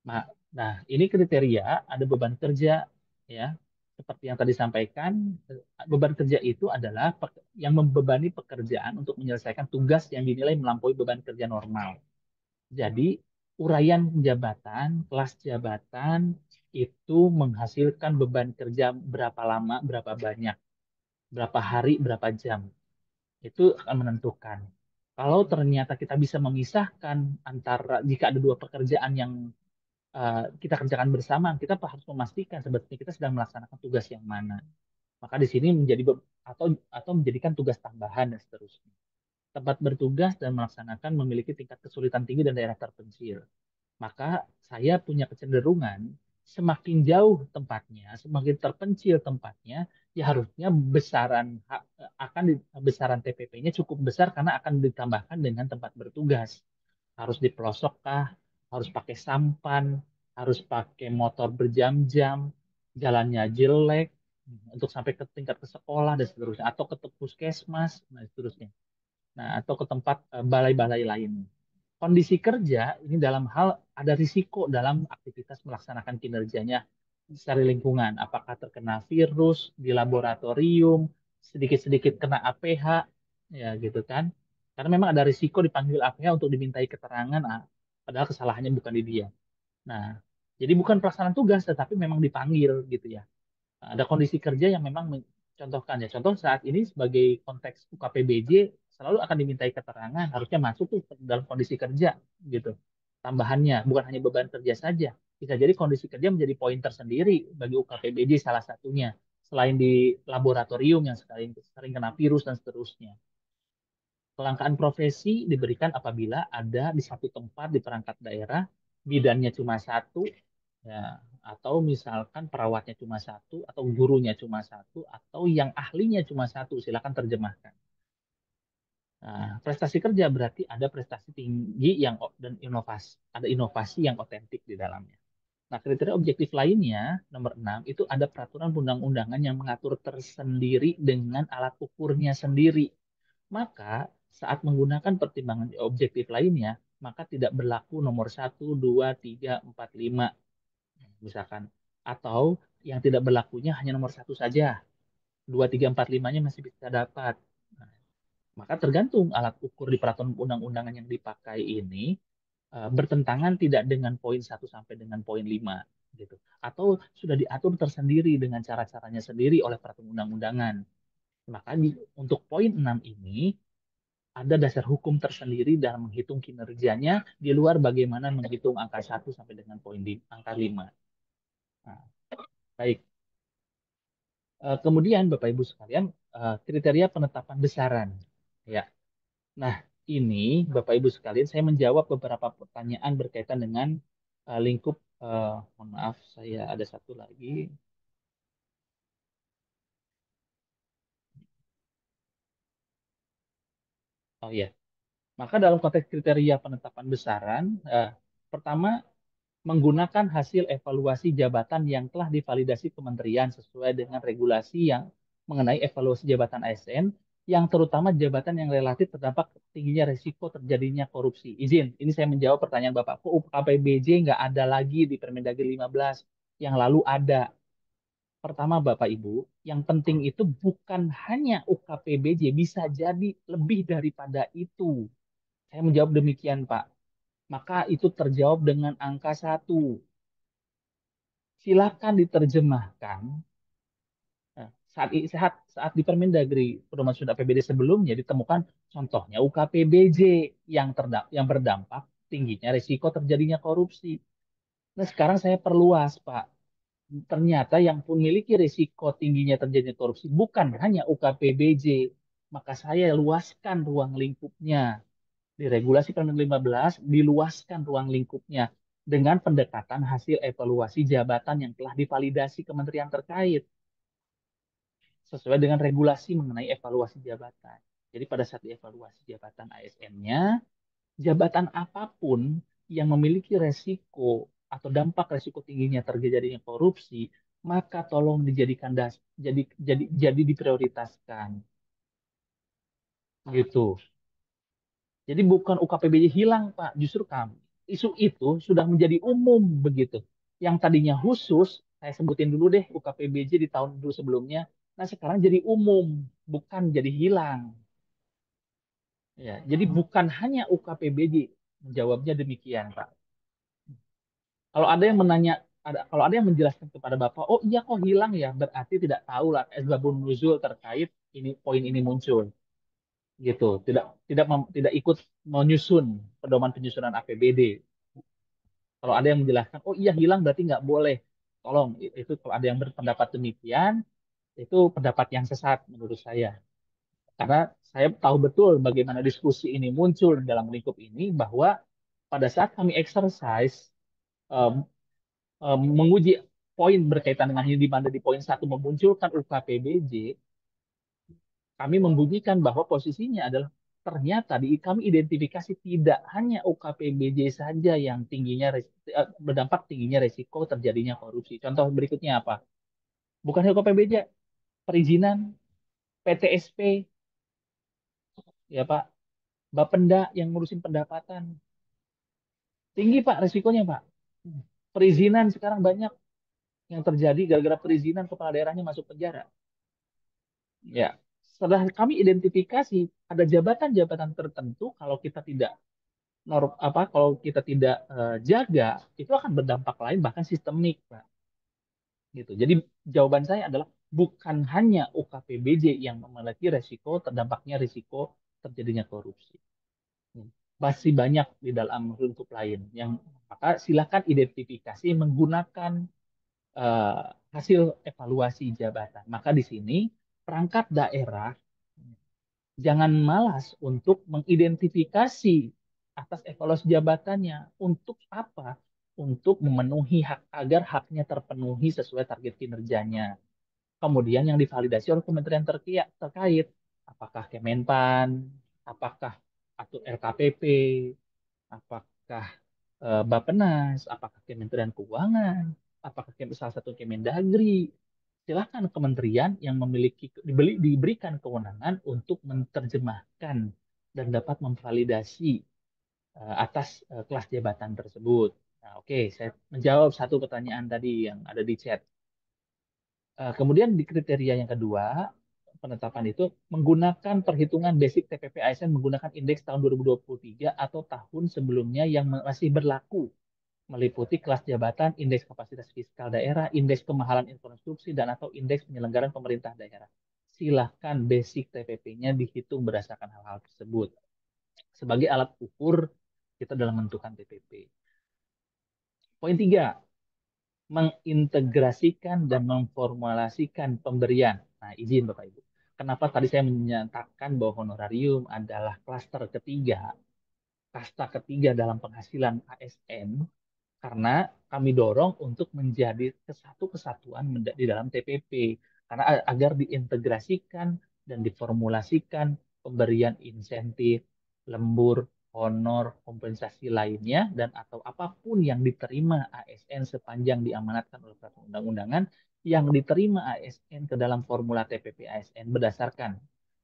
Nah, nah, ini kriteria ada beban kerja ya. Seperti yang tadi sampaikan, beban kerja itu adalah yang membebani pekerjaan untuk menyelesaikan tugas yang dinilai melampaui beban kerja normal. Jadi, uraian jabatan, kelas jabatan itu menghasilkan beban kerja berapa lama, berapa banyak, berapa hari, berapa jam. Itu akan menentukan. Kalau ternyata kita bisa memisahkan antara jika ada dua pekerjaan yang kita kerjakan bersama, kita harus memastikan sebetulnya kita sedang melaksanakan tugas yang mana. Maka di sini menjadi atau menjadikan tugas tambahan dan seterusnya. Tempat bertugas dan melaksanakan memiliki tingkat kesulitan tinggi dan daerah terpencil. Maka saya punya kecenderungan semakin jauh tempatnya, semakin terpencil tempatnya, ya harusnya besaran TPP-nya cukup besar karena akan ditambahkan dengan tempat bertugas. Harus di pelosok kah? Harus pakai sampan, harus pakai motor berjam-jam, jalannya jelek untuk sampai ke tingkat ke sekolah dan seterusnya, atau ke puskesmas dan seterusnya. Nah, atau ke tempat balai-balai lain. kondisi kerja ini dalam hal ada risiko dalam aktivitas melaksanakan kinerjanya secara lingkungan. Apakah terkena virus di laboratorium, sedikit-sedikit kena APH, ya gitu kan. Karena memang ada risiko dipanggil APH untuk dimintai keterangan, padahal kesalahannya bukan di dia. Nah, jadi bukan pelaksanaan tugas, tetapi memang dipanggil gitu ya. Ada kondisi kerja yang memang contohkan ya. Contoh saat ini sebagai konteks UKPBJ selalu akan dimintai keterangan, harusnya masuk tuh dalam kondisi kerja gitu. Tambahannya bukan hanya beban kerja saja, bisa jadi kondisi kerja menjadi poin tersendiri bagi UKPBJ salah satunya. Selain di laboratorium yang sering sering kena virus dan seterusnya. Kelangkaan profesi diberikan apabila ada di satu tempat di perangkat daerah bidannya cuma satu, ya, atau misalkan perawatnya cuma satu, atau gurunya cuma satu, atau yang ahlinya cuma satu. Silakan terjemahkan. Nah, prestasi kerja berarti ada prestasi tinggi yang dan inovasi, ada inovasi yang otentik di dalamnya. Nah, kriteria objektif lainnya, nomor 6 itu ada peraturan undang-undangan yang mengatur tersendiri dengan alat ukurnya sendiri. Maka saat menggunakan pertimbangan objektif lainnya, maka tidak berlaku nomor 1, 2, 3, 4, 5 misalkan. Atau yang tidak berlakunya hanya nomor satu saja. 2, 3, 4, 5-nya masih bisa dapat. Nah, maka tergantung alat ukur di peraturan undang-undangan yang dipakai ini bertentangan tidak dengan poin 1 sampai dengan poin 5 gitu. Atau sudah diatur tersendiri dengan cara-caranya sendiri oleh peraturan undang-undangan. Maka untuk poin 6 ini ada dasar hukum tersendiri dalam menghitung kinerjanya di luar bagaimana menghitung angka 1 sampai dengan poin di angka 5. Nah, baik. Kemudian Bapak Ibu sekalian, kriteria penetapan besaran. Ya. Nah, ini Bapak Ibu sekalian saya menjawab beberapa pertanyaan berkaitan dengan lingkup mohon maaf saya ada satu lagi. Oh ya. Maka dalam konteks kriteria penetapan besaran, pertama menggunakan hasil evaluasi jabatan yang telah divalidasi kementerian sesuai dengan regulasi yang mengenai evaluasi jabatan ASN, yang terutama jabatan yang relatif terdampak tingginya risiko terjadinya korupsi. Izin, ini saya menjawab pertanyaan Bapak. Kok UKPBJ nggak ada lagi di Permendagri 15? Yang lalu ada. Pertama, Bapak Ibu, yang penting itu bukan hanya UKPBJ, bisa jadi lebih daripada itu. Saya menjawab demikian, Pak. Maka itu terjawab dengan angka 1. Silakan diterjemahkan. Nah, saat di Permendagri Pedoman Sunda APBD sebelumnya ditemukan contohnya UKPBJ yang berdampak tingginya risiko terjadinya korupsi. Nah, sekarang saya perluas, Pak. Ternyata yang memiliki risiko tingginya terjadinya korupsi bukan hanya UKPBJ, maka saya luaskan ruang lingkupnya. Di regulasi Permen 15 diluaskan ruang lingkupnya dengan pendekatan hasil evaluasi jabatan yang telah divalidasi kementerian terkait sesuai dengan regulasi mengenai evaluasi jabatan. Jadi pada saat dievaluasi jabatan ASN-nya, jabatan apapun yang memiliki resiko atau dampak resiko tingginya terjadinya korupsi, maka tolong dijadikan jadi diprioritaskan gitu. Jadi bukan UKPBJ hilang, Pak, justru kami. Isu itu sudah menjadi umum begitu. Yang tadinya khusus, saya sebutin dulu deh UKPBJ di tahun dulu sebelumnya. Nah, sekarang jadi umum, bukan jadi hilang. Ya, jadi bukan hanya UKPBJ. Menjawabnya demikian, Pak. Kalau ada yang menanya, kalau ada yang menjelaskan kepada Bapak, oh iya kok hilang ya, berarti tidak tahu lah asbabun nuzul terkait ini poin ini muncul. Gitu, tidak ikut menyusun pedoman penyusunan APBD. Kalau ada yang menjelaskan, oh iya hilang berarti nggak boleh. Tolong, itu kalau ada yang berpendapat demikian, itu pendapat yang sesat menurut saya. Karena saya tahu betul bagaimana diskusi ini muncul dalam lingkup ini, bahwa pada saat kami exercise, um, menguji poin berkaitan dengan ini di mana di poin 1 memunculkan UKPBJ, kami membunyikan bahwa posisinya adalah ternyata kami identifikasi tidak hanya UKPBJ saja yang berdampak tingginya resiko terjadinya korupsi. Contoh berikutnya apa? Bukan hanya UKPBJ, perizinan, PTSP, ya Pak, Bapenda yang ngurusin pendapatan. Tinggi Pak risikonya Pak. Perizinan sekarang banyak yang terjadi gara-gara perizinan kepala daerahnya masuk penjara. Ya, setelah kami identifikasi ada jabatan-jabatan tertentu kalau kita tidak kalau kita tidak jaga itu akan berdampak lain bahkan sistemik, Pak. Gitu. Jadi jawaban saya adalah bukan hanya UKPBJ yang memiliki resiko terdampaknya risiko terjadinya korupsi. Masih banyak di dalam lingkup lain yang maka silakan identifikasi menggunakan eh, hasil evaluasi jabatan. Maka di sini perangkat daerah jangan malas untuk mengidentifikasi atas evaluasi jabatannya. Untuk apa? Untuk memenuhi hak agar haknya terpenuhi sesuai target kinerjanya. Kemudian yang divalidasi oleh kementerian terkait, apakah Kemenpan, apakah atau LKPP, apakah Bappenas, apakah Kementerian Keuangan, apakah salah satu Kemendagri. Silakan kementerian yang diberikan kewenangan untuk menerjemahkan dan dapat memvalidasi atas kelas jabatan tersebut. Nah, oke, saya menjawab satu pertanyaan tadi yang ada di chat. Kemudian di kriteria yang kedua, penetapan itu menggunakan perhitungan basic TPP ASN menggunakan indeks tahun 2023 atau tahun sebelumnya yang masih berlaku, meliputi kelas jabatan, indeks kapasitas fiskal daerah, indeks kemahalan infrastruktur, dan atau indeks penyelenggaraan pemerintah daerah. Silahkan basic TPP-nya dihitung berdasarkan hal-hal tersebut sebagai alat ukur kita dalam menentukan TPP. Poin tiga, mengintegrasikan dan memformulasikan pemberian. Nah, izin Bapak Ibu. Kenapa tadi saya menyatakan bahwa honorarium adalah klaster ketiga, kasta ketiga dalam penghasilan ASN? Karena kami dorong untuk menjadi satu kesatuan di dalam TPP. Karena agar diintegrasikan dan diformulasikan pemberian insentif, lembur, honor, kompensasi lainnya, dan atau apapun yang diterima ASN sepanjang diamanatkan oleh peraturan undang-undangan yang diterima ASN ke dalam formula TPP ASN berdasarkan.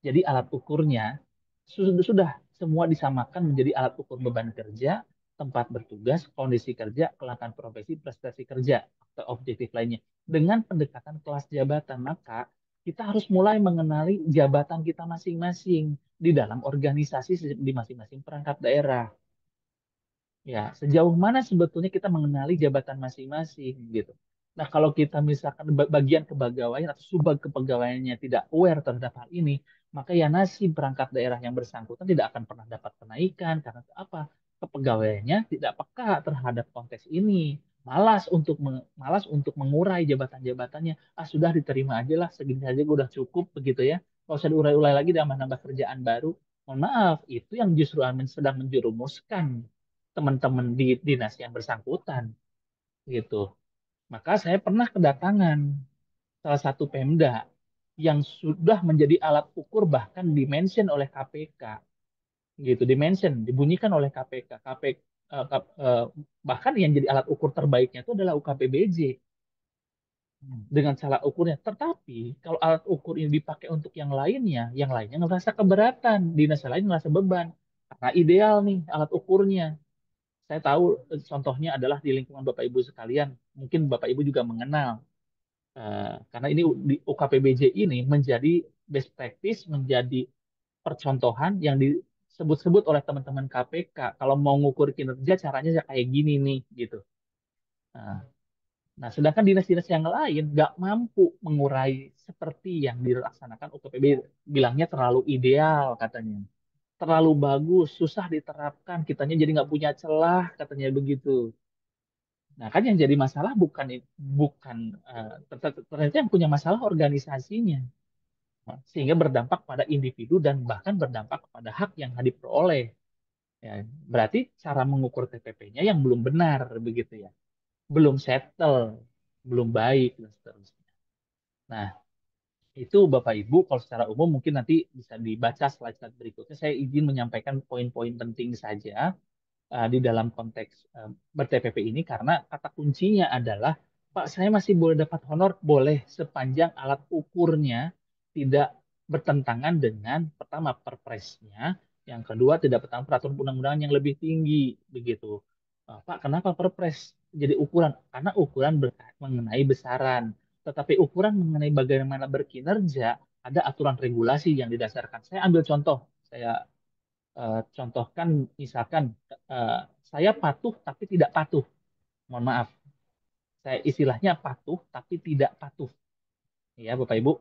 Jadi alat ukurnya sudah semua disamakan menjadi alat ukur beban kerja, tempat bertugas, kondisi kerja, kelangkaan profesi, prestasi kerja, atau objektif lainnya. Dengan pendekatan kelas jabatan, maka kita harus mulai mengenali jabatan kita masing-masing di dalam organisasi di masing-masing perangkat daerah. Ya, sejauh mana sebetulnya kita mengenali jabatan masing-masing gitu. Nah, kalau kita misalkan bagian kepegawaian atau subbag kepegawaiannya tidak aware terhadap hal ini, maka ya nasib perangkat daerah yang bersangkutan tidak akan pernah dapat kenaikan karena apa? Kepegawaiannya tidak peka terhadap konteks ini. Malas untuk mengurai jabatan-jabatannya. Ah, sudah diterima aja lah, segini saja gue udah cukup begitu ya. Kalau usah diurai-urai lagi nambah-nambah kerjaan baru. Mohon maaf, itu yang justru Amin sedang menjerumuskan teman-teman di dinas yang bersangkutan gitu. Maka saya pernah kedatangan salah satu Pemda yang sudah menjadi alat ukur bahkan dimention oleh KPK gitu, dimention dibunyikan oleh KPK, bahkan yang jadi alat ukur terbaiknya itu adalah UKPBJ dengan salah ukurnya. Tetapi kalau alat ukur ini dipakai untuk yang lainnya ngerasa keberatan, dinas lain ngerasa beban. Karena ideal nih alat ukurnya. Saya tahu contohnya adalah di lingkungan Bapak Ibu sekalian. Mungkin Bapak Ibu juga mengenal. Karena ini di UKPBJ ini menjadi best practice, menjadi percontohan yang disebut-sebut oleh teman-teman KPK. Kalau mau ngukur kinerja caranya kayak gini nih gitu. Nah, nah, sedangkan dinas-dinas yang lain nggak mampu mengurai seperti yang dilaksanakan UKPBJ. Bilangnya terlalu ideal katanya. Terlalu bagus, susah diterapkan. Kitanya jadi nggak punya celah katanya begitu. Nah, kan yang jadi masalah bukan ternyata yang punya masalah organisasinya. Nah, sehingga berdampak pada individu dan bahkan berdampak kepada hak yang diperoleh. Ya, berarti cara mengukur TPP-nya yang belum benar begitu ya. Belum settle, belum baik dan seterusnya. Nah, itu Bapak Ibu kalau secara umum mungkin nanti bisa dibaca slide-slide berikutnya. Saya izin menyampaikan poin-poin penting saja di dalam konteks ber-TPP ini karena kata kuncinya adalah Pak saya masih boleh dapat honor boleh sepanjang alat ukurnya tidak bertentangan dengan pertama perpresnya, yang kedua tidak bertentangan peraturan undang-undangan yang lebih tinggi begitu. Pak, kenapa perpres jadi ukuran? Karena ukuran mengenai besaran. Tetapi ukuran mengenai bagaimana berkinerja, ada aturan regulasi yang didasarkan. Saya ambil contoh. Saya contohkan, misalkan eh, saya patuh tapi tidak patuh. Mohon maaf, saya istilahnya patuh tapi tidak patuh. Ya, Bapak Ibu.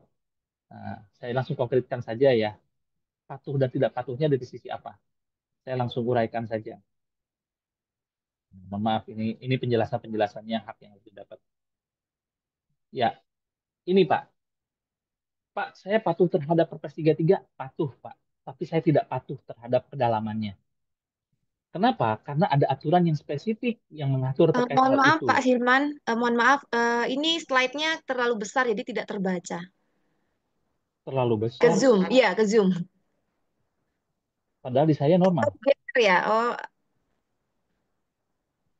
Saya langsung konkretkan saja ya. Patuh dan tidak patuhnya dari sisi apa? Saya langsung uraikan saja. Mohon maaf, ini penjelasan-penjelasannya hak yang harus didapat. Ya, ini Pak. Pak, saya patuh terhadap Perpres 33, patuh Pak. Tapi saya tidak patuh terhadap kedalamannya. Kenapa? Karena ada aturan yang spesifik yang mengatur terkait Mohon hal maaf itu. Pak Hilman, mohon maaf, ini slide-nya terlalu besar jadi tidak terbaca. Terlalu Ke besar, zoom, iya ke zoom. padahal di saya normal. Oh, geser ya. Oh,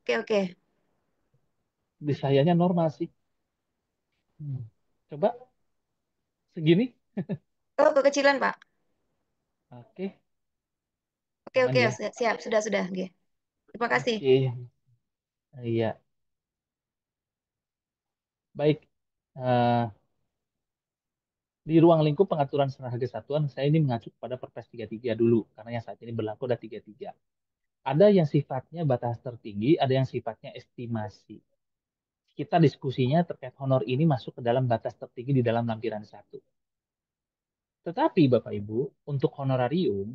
oke oke. Di sayanya normal sih. Hmm. Coba segini. Oh, kekecilan Pak. Oke, Oke aman oke, ya. siap, sudah. Oke. Terima kasih. Oke, iya. Baik. Eh, di ruang lingkup pengaturan harga satuan, saya ini mengacu pada Perpres 33 dulu, karena yang saat ini berlaku ada 33. Ada yang sifatnya batas tertinggi, ada yang sifatnya estimasi. Kita diskusinya terkait honor ini masuk ke dalam batas tertinggi di dalam lampiran satu. Tetapi Bapak Ibu, untuk honorarium,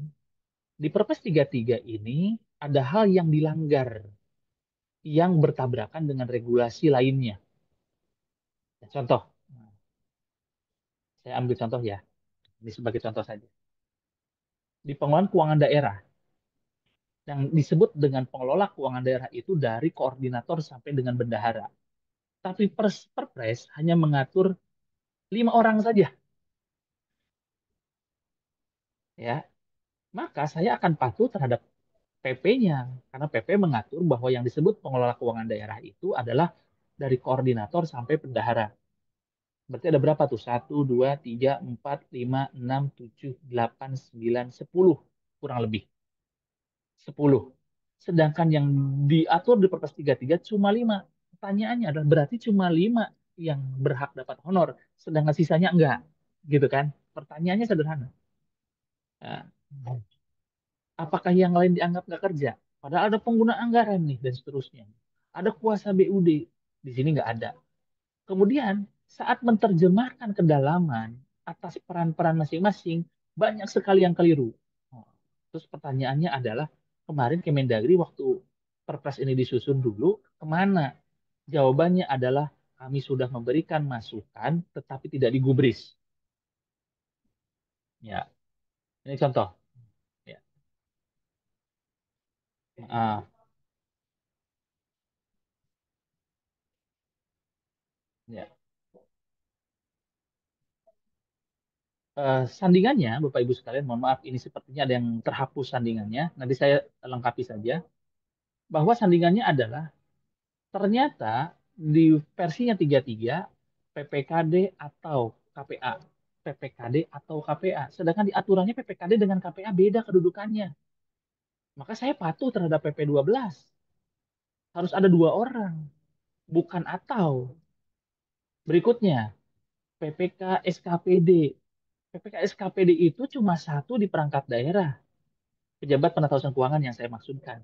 di Perpres 33 ini ada hal yang dilanggar, yang bertabrakan dengan regulasi lainnya. Contoh, saya ambil contoh ya, ini sebagai contoh saja. Di pengelolaan keuangan daerah, yang disebut dengan pengelola keuangan daerah itu dari koordinator sampai dengan bendahara. Tapi Perpres hanya mengatur 5 orang saja, ya. Maka saya akan patuh terhadap PP-nya, karena PP mengatur bahwa yang disebut pengelola keuangan daerah itu adalah dari koordinator sampai bendahara. Berarti ada berapa tuh? Satu, 2, 3, 4, 5, 6, 7, 8, 9, 10. Kurang lebih. 10. Sedangkan yang diatur di Perpres 33 cuma 5. Pertanyaannya adalah berarti cuma 5 yang berhak dapat honor, sedangkan sisanya enggak. Gitu kan? Pertanyaannya sederhana. Nah, apakah yang lain dianggap nggak kerja? Padahal ada pengguna anggaran nih dan seterusnya. Ada kuasa BUD, di sini nggak ada. Kemudian saat menerjemahkan kedalaman atas peran-peran masing-masing, banyak sekali yang keliru. Oh, terus pertanyaannya adalah, kemarin Kemendagri waktu Perpres ini disusun dulu, kemana? Jawabannya adalah kami sudah memberikan masukan, tetapi tidak digubris. Ya, ini contoh. Ya, ah, ya. Sandingannya, Bapak Ibu sekalian, mohon maaf, ini sepertinya ada yang terhapus sandingannya. Nanti saya lengkapi saja. Bahwa sandingannya adalah, ternyata di versinya 33, PPKD atau KPA. PPKD atau KPA. Sedangkan di aturannya PPKD dengan KPA beda kedudukannya. Maka saya patuh terhadap PP 12. Harus ada 2 orang. Bukan atau. Berikutnya, PPK SKPD. PPK SKPD itu cuma satu di perangkat daerah. Pejabat penata keuangan yang saya maksudkan.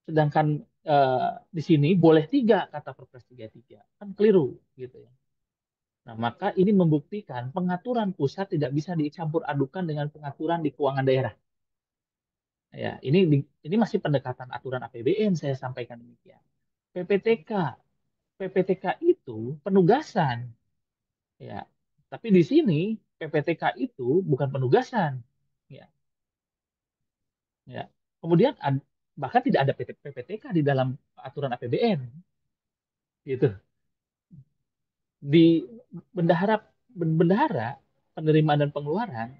Sedangkan eh, di sini boleh 3 kata Perpres 33. Kan keliru gitu ya. Nah, maka ini membuktikan pengaturan pusat tidak bisa dicampur adukan dengan pengaturan di keuangan daerah. Ya, ini masih pendekatan aturan APBN saya sampaikan demikian. PPTK, PPTK itu penugasan, ya. Tapi di sini PPTK itu bukan penugasan, ya. Ya. Kemudian bahkan tidak ada PPTK di dalam aturan APBN, gitu. Di bendahara bendahara penerimaan dan pengeluaran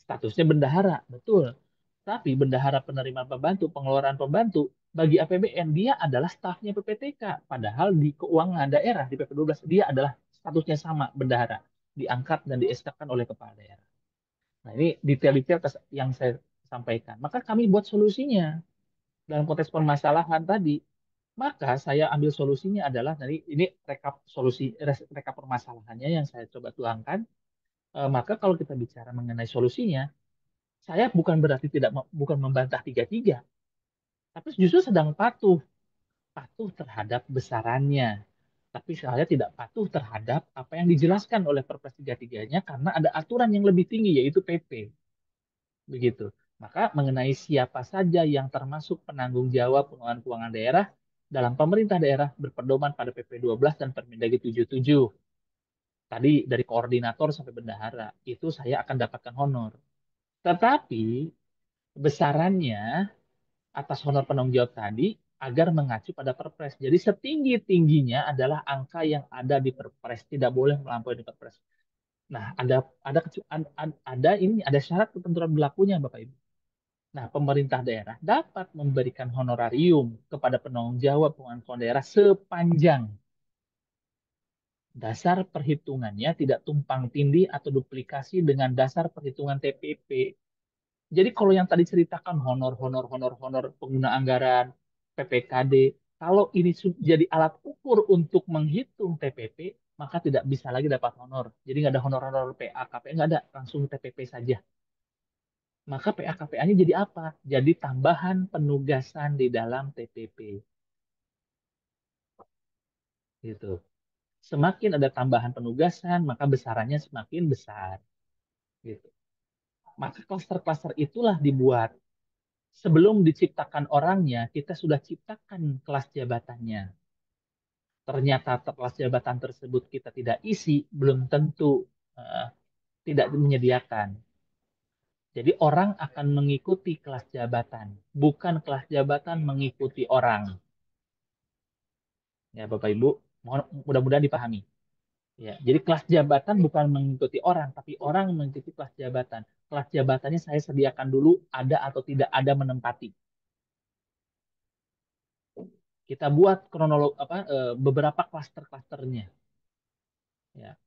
statusnya bendahara, betul. Tapi bendahara penerimaan pembantu, pengeluaran pembantu bagi APBN dia adalah stafnya PPTK. Padahal di keuangan daerah di PP 12 dia adalah statusnya sama bendahara, diangkat dan di SK-kan oleh kepala daerah. Nah, ini detail-detail yang saya sampaikan. Maka kami buat solusinya dalam konteks permasalahan tadi. Maka saya ambil solusinya adalah dari ini rekap solusi rekap permasalahannya yang saya coba tuangkan. Maka kalau kita bicara mengenai solusinya, saya bukan berarti bukan membantah tiga-tiga, tapi justru sedang patuh terhadap besarannya. Tapi saya tidak patuh terhadap apa yang dijelaskan oleh Perpres 33-nya karena ada aturan yang lebih tinggi yaitu PP. Begitu. Maka mengenai siapa saja yang termasuk penanggung jawab pengelolaan keuangan daerah dalam pemerintah daerah berpedoman pada PP 12 dan Permendagri 77. Tadi dari koordinator sampai bendahara, itu saya akan dapatkan honor. Tetapi besarannya atas honor penanggung jawab tadi agar mengacu pada Perpres. Jadi setinggi-tingginya adalah angka yang ada di Perpres, tidak boleh melampaui di Perpres. Nah, ada syarat ketentuan berlakunya Bapak Ibu. Nah, pemerintah daerah dapat memberikan honorarium kepada penanggung jawab pengelolaan daerah sepanjang dasar perhitungannya tidak tumpang tindih atau duplikasi dengan dasar perhitungan TPP. Jadi kalau yang tadi ceritakan honor pengguna anggaran, PPKD, kalau ini jadi alat ukur untuk menghitung TPP, maka tidak bisa lagi dapat honor. Jadi nggak ada honor-honor PA, KPA, nggak ada, langsung TPP saja. Maka PA, KPA-nya jadi apa? Jadi tambahan penugasan di dalam TPP. Gitu. Semakin ada tambahan penugasan, maka besarannya semakin besar. Gitu. Maka klaster-klaster itulah dibuat. Sebelum diciptakan orangnya, kita sudah ciptakan kelas jabatannya. Ternyata kelas jabatan tersebut kita tidak isi, belum tentu uh, tidak menyediakan. Jadi orang akan mengikuti kelas jabatan, bukan kelas jabatan mengikuti orang. Ya, Bapak Ibu, mohon mudah-mudahan dipahami. Ya, jadi kelas jabatan bukan mengikuti orang, tapi orang mengikuti kelas jabatan. Kelas jabatannya saya sediakan dulu ada atau tidak ada menempati. Kita buat beberapa klaster-klasternya. Ya,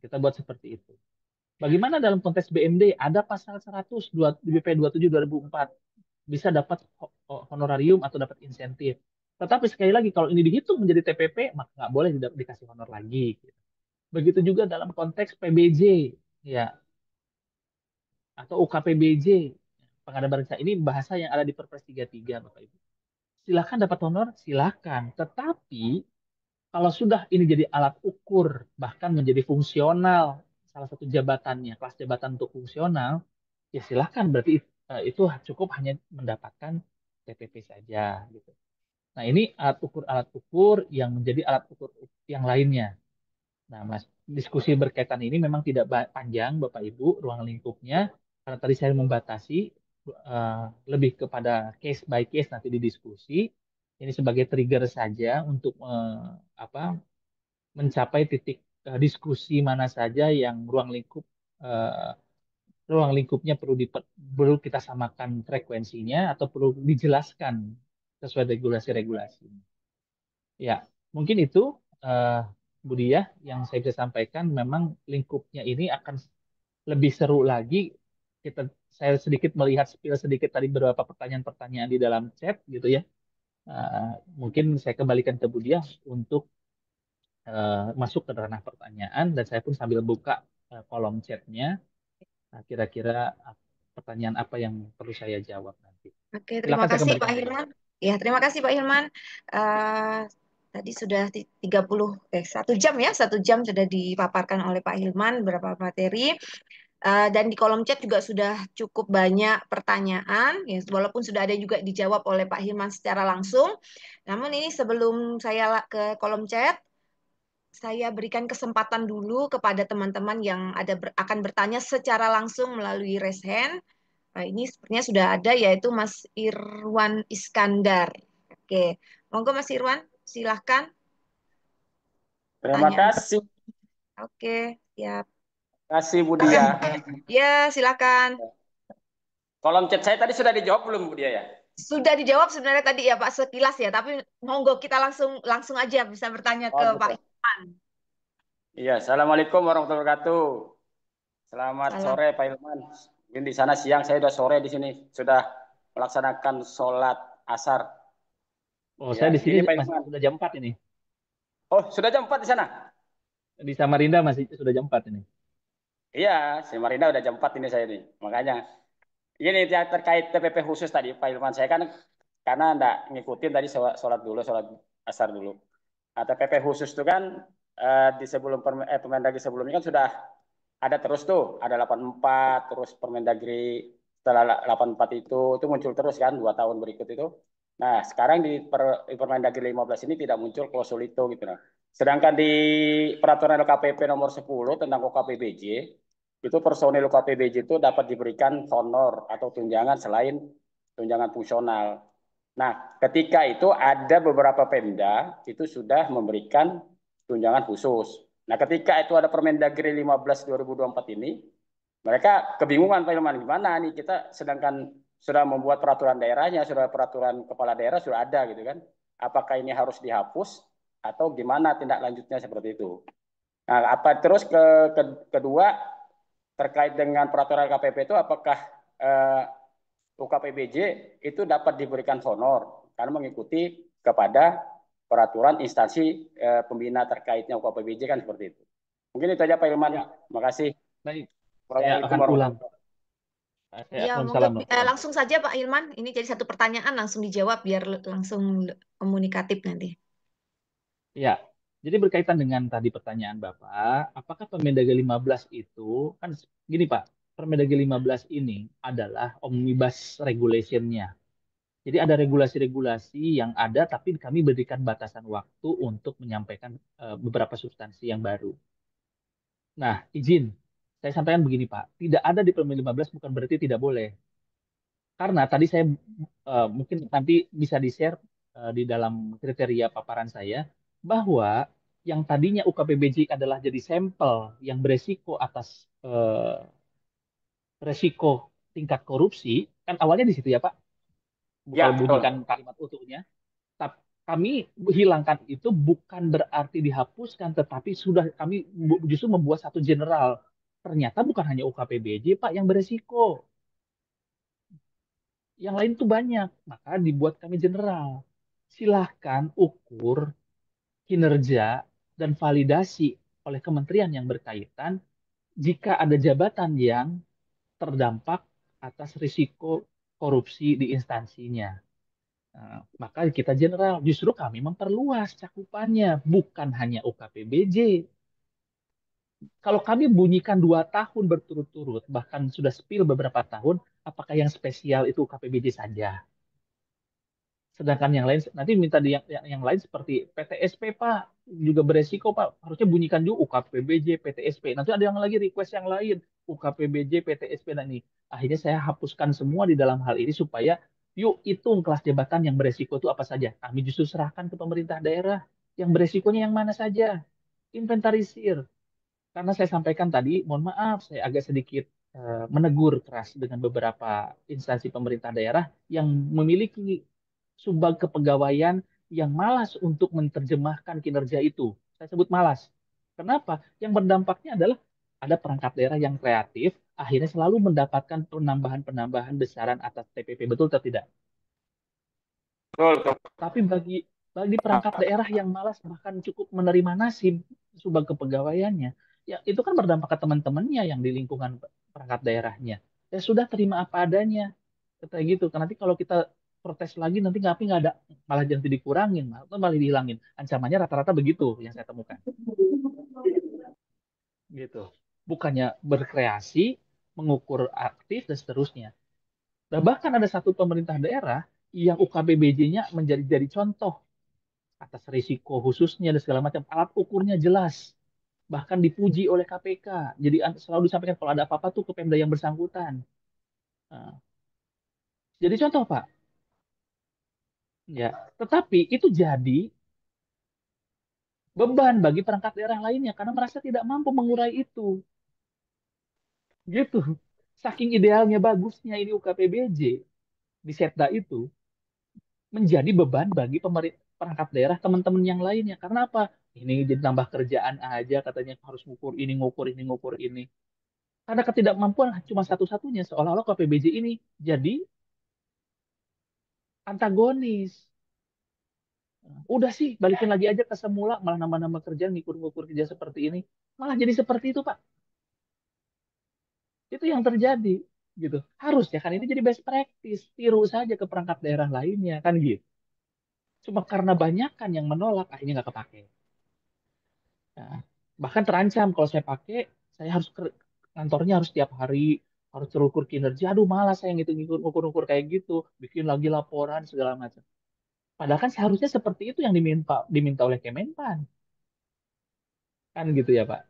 kita buat seperti itu. Bagaimana dalam konteks BMD? Ada pasal 100 BP 27 2004 bisa dapat honorarium atau dapat insentif. Tetapi sekali lagi kalau ini dihitung menjadi TPP maka nggak boleh dikasih honor lagi. Begitu juga dalam konteks PBJ ya atau UKPBJ pengadaan barang jasa. Ini bahasa yang ada di Perpres 33 Bapak Ibu. Silakan dapat honor, silakan. Tetapi kalau sudah ini jadi alat ukur bahkan menjadi fungsional salah satu jabatannya, kelas jabatan untuk fungsional, ya silakan berarti itu cukup hanya mendapatkan TPP saja gitu. Nah, ini alat ukur yang menjadi alat ukur yang lainnya. Nah, Mas, diskusi berkaitan ini memang tidak panjang Bapak Ibu ruang lingkupnya karena tadi saya membatasi eh, lebih kepada case by case nanti di diskusi. Ini sebagai trigger saja untuk apa mencapai titik diskusi mana saja yang eh, ruang lingkupnya perlu kita samakan frekuensinya atau perlu dijelaskan sesuai regulasi-regulasi. Ya, mungkin itu eh, Budi ya yang saya bisa sampaikan. Memang lingkupnya ini akan lebih seru lagi. Kita saya sedikit melihat spill sedikit tadi beberapa pertanyaan-pertanyaan di dalam chat gitu ya. Eh, Mungkin saya kembalikan ke Budia untuk masuk ke ranah pertanyaan dan saya pun sambil buka kolom chatnya. Nah, kira-kira pertanyaan apa yang perlu saya jawab nanti. Oke, terima Silakan saya kasih Pak kembalikan Budia. Hilman. Ya, terima kasih Pak Hilman. Tadi sudah 1 jam ya, 1 jam sudah dipaparkan oleh Pak Hilman beberapa materi. Dan di kolom chat juga sudah cukup banyak pertanyaan, ya, walaupun sudah ada juga dijawab oleh Pak Hilman secara langsung. Namun ini sebelum saya ke kolom chat, saya berikan kesempatan dulu kepada teman-teman yang akan bertanya secara langsung melalui raise hand. Nah, ini sepertinya sudah ada yaitu Mas Irwan Iskandar. Oke, monggo Mas Irwan, silahkan Terima pertanyaan. kasih, Oke, siap. kasih Silakan. Budia. Ya, silakan. Kolom chat saya tadi sudah dijawab belum Budia ya? Sudah dijawab sebenarnya tadi ya Pak sekilas ya, tapi monggo kita langsung langsung aja bisa bertanya ke Oh Pak gitu. Irwan. Iya, Assalamualaikum warahmatullahi wabarakatuh. Selamat Salam. sore Pak Ilman. Mungkin di sana siang, saya sudah sore di sini. Sudah melaksanakan sholat asar. Oh, Ya, saya di sini gini Pak masih Ilman. sudah jam 4 ini. Oh, sudah jam 4 di sana? Di Samarinda masih sudah jam 4 ini. Iya, Samarinda udah jam 4 ini saya nih. Makanya ini ya, terkait TPP khusus tadi Pak Ilman, saya kan karena enggak ngikutin tadi sholat dulu, sholat asar dulu. Nah, TPP khusus itu kan di sebelum Permendagri sebelumnya kan sudah ada terus tuh, ada 84, terus Permendagri setelah 84 itu muncul terus kan 2 tahun berikut itu. Nah, sekarang di Permendagri 15 ini tidak muncul klausul itu gitu nah. Sedangkan di peraturan LKPP nomor 10 tentang UKPBJ itu personil UKPBJ itu dapat diberikan honor atau tunjangan selain tunjangan fungsional. Nah, ketika itu ada beberapa Pemda itu sudah memberikan tunjangan khusus. Nah, ketika itu ada Permendagri 15 2024 ini, mereka kebingungan Pak Ilman, gimana nih kita sedangkan sudah membuat peraturan daerahnya, sudah peraturan kepala daerah sudah ada gitu kan. Apakah ini harus dihapus atau gimana tindak lanjutnya seperti itu. Nah, apa terus kedua terkait dengan peraturan KPP itu apakah UKPBJ itu dapat diberikan honor karena mengikuti kepada peraturan instansi pembina terkaitnya UKPBJ kan seperti itu. Mungkin itu aja Pak Ilman. Ya, Terima kasih. baik. Saya Assalamualaikum akan ulang. warahmatullahi wabarakatuh. Saya Ya, monggo Assalamualaikum warahmatullahi langsung wabarakatuh. saja Pak Ilman. Ini jadi satu pertanyaan langsung dijawab biar langsung komunikatif nanti. Ya, jadi berkaitan dengan tadi pertanyaan Bapak, apakah Permendagri 15 itu, kan gini Pak, Permendagri 15 ini adalah omnibus regulation-nya. Jadi ada regulasi-regulasi yang ada, tapi kami berikan batasan waktu untuk menyampaikan beberapa substansi yang baru. Nah, izin, saya sampaikan begini Pak, tidak ada di Permen 15 bukan berarti tidak boleh. Karena tadi saya mungkin nanti bisa di-share di dalam kriteria paparan saya bahwa yang tadinya UKPBJ adalah jadi sampel yang beresiko atas resiko tingkat korupsi, kan awalnya di situ ya Pak, kalau Ya, bunyikan betul. kalimat utuhnya. Tapi kami hilangkan itu bukan berarti dihapuskan, tetapi sudah kami justru membuat satu general. Ternyata bukan hanya UKPBJ Pak yang beresiko, yang lain tuh banyak. Maka dibuat kami general. Silahkan ukur kinerja dan validasi oleh kementerian yang berkaitan jika ada jabatan yang terdampak atas risiko korupsi di instansinya. Nah, maka kita general, justru kami memperluas cakupannya, bukan hanya UKPBJ. Kalau kami bunyikan 2 tahun berturut-turut, bahkan sudah spill beberapa tahun, apakah yang spesial itu UKPBJ saja? Sedangkan yang lain nanti minta yang lain seperti PTSP Pak juga beresiko Pak harusnya bunyikan juga UKPBJ PTSP. Nanti ada yang lagi request yang lain UKPBJ PTSP dan ini akhirnya saya hapuskan semua di dalam hal ini supaya yuk hitung kelas jabatan yang beresiko itu apa saja. Kami justru serahkan ke pemerintah daerah yang beresikonya yang mana saja. Inventarisir. Karena saya sampaikan tadi, mohon maaf, saya agak sedikit menegur keras dengan beberapa instansi pemerintah daerah yang memiliki subbag kepegawaian yang malas untuk menerjemahkan kinerja itu. Saya sebut malas. Kenapa? Yang berdampaknya adalah ada perangkat daerah yang kreatif, akhirnya selalu mendapatkan penambahan-penambahan besaran atas TPP. Betul atau tidak? Betul, betul. Tapi bagi perangkat daerah yang malas bahkan cukup menerima nasib sebagai kepegawaiannya, ya itu kan berdampak ke teman-temannya yang di lingkungan perangkat daerahnya. Ya sudah terima apa adanya, kata gitu. Karena nanti kalau kita protes lagi nanti nggak ada, malah jadi dikurangin, malah dihilangin. Ancamannya rata-rata begitu yang saya temukan, gitu. Bukannya berkreasi, mengukur aktif dan seterusnya. Dan bahkan ada satu pemerintah daerah yang UKBBJ-nya menjadi jadi contoh atas risiko khususnya dan segala macam. Alat ukurnya jelas, bahkan dipuji oleh KPK. Jadi selalu disampaikan kalau ada apa-apa tuh ke Pemda yang bersangkutan. Nah, jadi contoh Pak, ya. Tetapi itu jadi beban bagi perangkat daerah lainnya karena merasa tidak mampu mengurai itu. Gitu. Saking idealnya bagusnya ini UKPBJ di Setda itu menjadi beban bagi perangkat daerah teman-teman yang lainnya. Karena apa? Ini jadi tambah kerjaan aja katanya harus ngukur ini, ngukur ini, ngukur ini. Karena ketidakmampuan cuma satu-satunya seolah-olah KPBJ ini jadi antagonis. Udah sih, balikin lagi aja ke semula, malah nambah-nambah kerjaan, ngukur-ngukur kerja seperti ini. Malah jadi seperti itu, Pak. Itu yang terjadi, gitu. Harusnya kan ini jadi best practice. Tiru saja ke perangkat daerah lainnya, kan gitu. Cuma karena banyak kan yang menolak, akhirnya nggak kepake. Nah, bahkan terancam kalau saya pakai, saya harus ke kantornya harus tiap hari, harus terukur kinerja. Aduh, malas saya ngitung ukur-ukur kayak gitu, bikin lagi laporan segala macam. Padahal kan seharusnya seperti itu yang diminta diminta oleh Kemenpan, kan gitu ya Pak.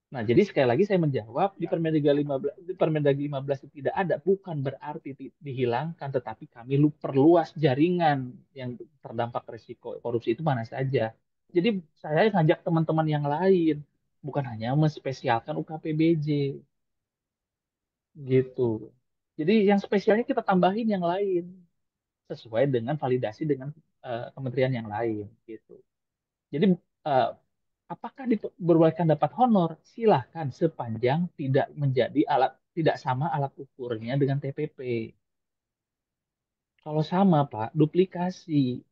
Nah, jadi sekali lagi saya menjawab di Permendagri 15 itu tidak ada, bukan berarti dihilangkan, tetapi kami perluas jaringan yang terdampak risiko korupsi itu mana saja. Jadi saya ngajak teman-teman yang lain, bukan hanya menspesialkan UKPBJ gitu. Jadi yang spesialnya kita tambahin yang lain sesuai dengan validasi dengan kementerian yang lain gitu. Jadi eh, apakah diperbolehkan dapat honor? Silahkan sepanjang tidak sama alat ukurnya dengan TPP. Kalau sama Pak, duplikasi.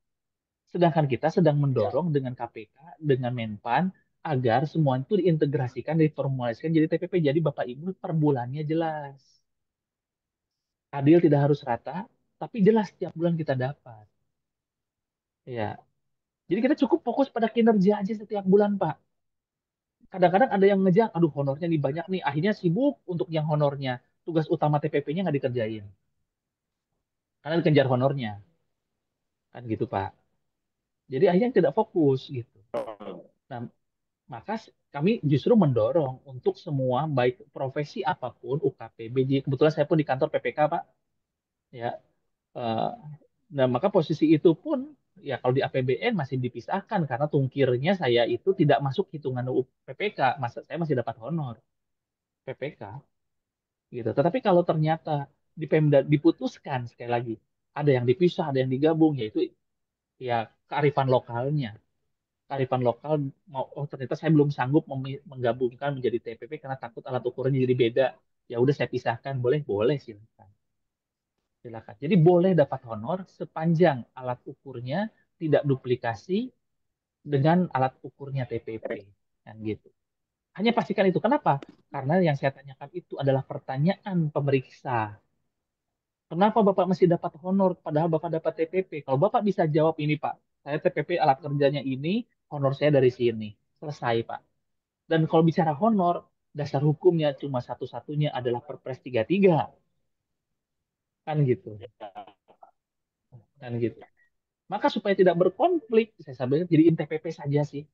Sedangkan kita sedang Ya. mendorong dengan KPK, dengan Menpan, agar semua itu diintegrasikan, diformulasikan jadi TPP. Jadi Bapak Ibu per bulannya jelas. Adil tidak harus rata, tapi jelas setiap bulan kita dapat. Ya, jadi kita cukup fokus pada kinerja aja setiap bulan, Pak. Kadang-kadang ada yang ngejar, aduh honornya nih banyak nih, akhirnya sibuk untuk yang honornya. Tugas utama TPP-nya nggak dikerjain, karena dikejar honornya. Kan gitu, Pak. Jadi akhirnya tidak fokus gitu. Nah, maka kami justru mendorong untuk semua, baik profesi apapun, UKP, BJ, kebetulan saya pun di kantor PPK, Pak. Ya, eh, nah maka posisi itu pun, ya kalau di APBN masih dipisahkan, karena tungkirnya saya itu tidak masuk hitungan PPK, masa saya masih dapat honor PPK. Gitu. Tetapi kalau ternyata di Pemda diputuskan sekali lagi, ada yang dipisah, ada yang digabung, yaitu ya kearifan lokalnya. Kearifan lokal mau oh ternyata saya belum sanggup menggabungkan menjadi TPP karena takut alat ukurnya jadi beda. Ya udah saya pisahkan, boleh, boleh silakan. Silakan. Jadi boleh dapat honor sepanjang alat ukurnya tidak duplikasi dengan alat ukurnya TPP. Kan gitu. Hanya pastikan itu. Kenapa? Karena yang saya tanyakan itu adalah pertanyaan pemeriksa. Kenapa Bapak masih dapat honor padahal Bapak dapat TPP? Kalau Bapak bisa jawab ini, Pak, saya TPP alat kerjanya ini, honor saya dari sini. Selesai, Pak. Dan kalau bicara honor, dasar hukumnya cuma satu-satunya adalah Perpres 33. Kan gitu. Kan gitu. Maka supaya tidak berkonflik, saya sampaikan jadiin TPP saja sih.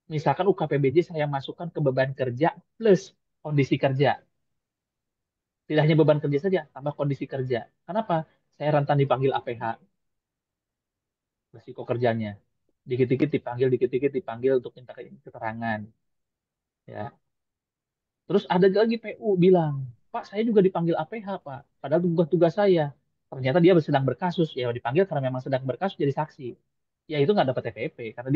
Misalkan UKPBJ saya masukkan ke beban kerja plus kondisi kerja. Tidak hanya beban kerja saja, tambah kondisi kerja. Kenapa? Saya rentan dipanggil APH, resiko kerjanya. Dikit-dikit dipanggil untuk minta keterangan. Ya. Terus ada lagi PU bilang, Pak, saya juga dipanggil APH, Pak. Padahal tugas-tugas saya. Ternyata dia sedang berkasus. Ya dipanggil karena memang sedang berkasus jadi saksi. Ya itu nggak dapat TPP. Karena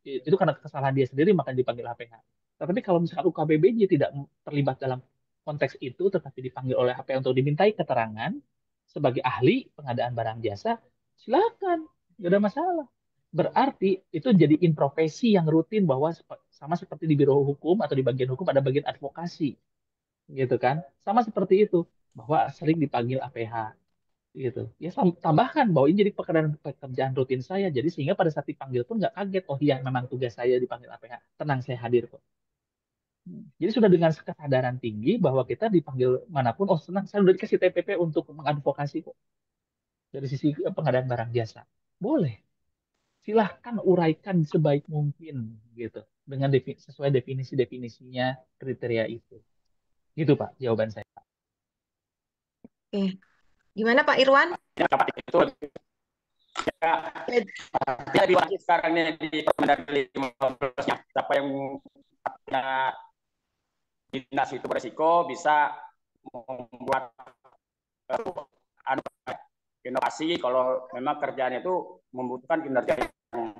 itu karena kesalahan dia sendiri maka dipanggil APH. Tetapi kalau misalkan UKBBJ tidak terlibat dalam konteks itu, tetapi dipanggil oleh APH untuk dimintai keterangan sebagai ahli pengadaan barang jasa, silakan. Nggak ada masalah. Berarti itu jadiin profesi yang rutin bahwa sama seperti di Biro Hukum atau di bagian hukum ada bagian advokasi, gitu kan? Sama seperti itu bahwa sering dipanggil APH, gitu. Ya tambahkan bahwa ini jadi pekerjaan rutin saya, jadi sehingga pada saat dipanggil pun nggak kaget. Oh iya, memang tugas saya dipanggil APH. Tenang, saya hadir kok. Jadi sudah dengan kesadaran tinggi bahwa kita dipanggil manapun, oh senang, saya udah dikasih TPP untuk mengadvokasi kok dari sisi pengadaan barang jasa. Boleh. Silahkan uraikan sebaik mungkin gitu dengan sesuai definisi-definisinya kriteria itu. Gitu Pak jawaban saya. Oke. Gimana Pak Irwan? Ya, itu dia lebih wajib sekarang nih di Permendagri 15-nya. Siapa yang punya dinas itu beresiko bisa membuat anu, inovasi kalau memang kerjaan itu membutuhkan kinerja yang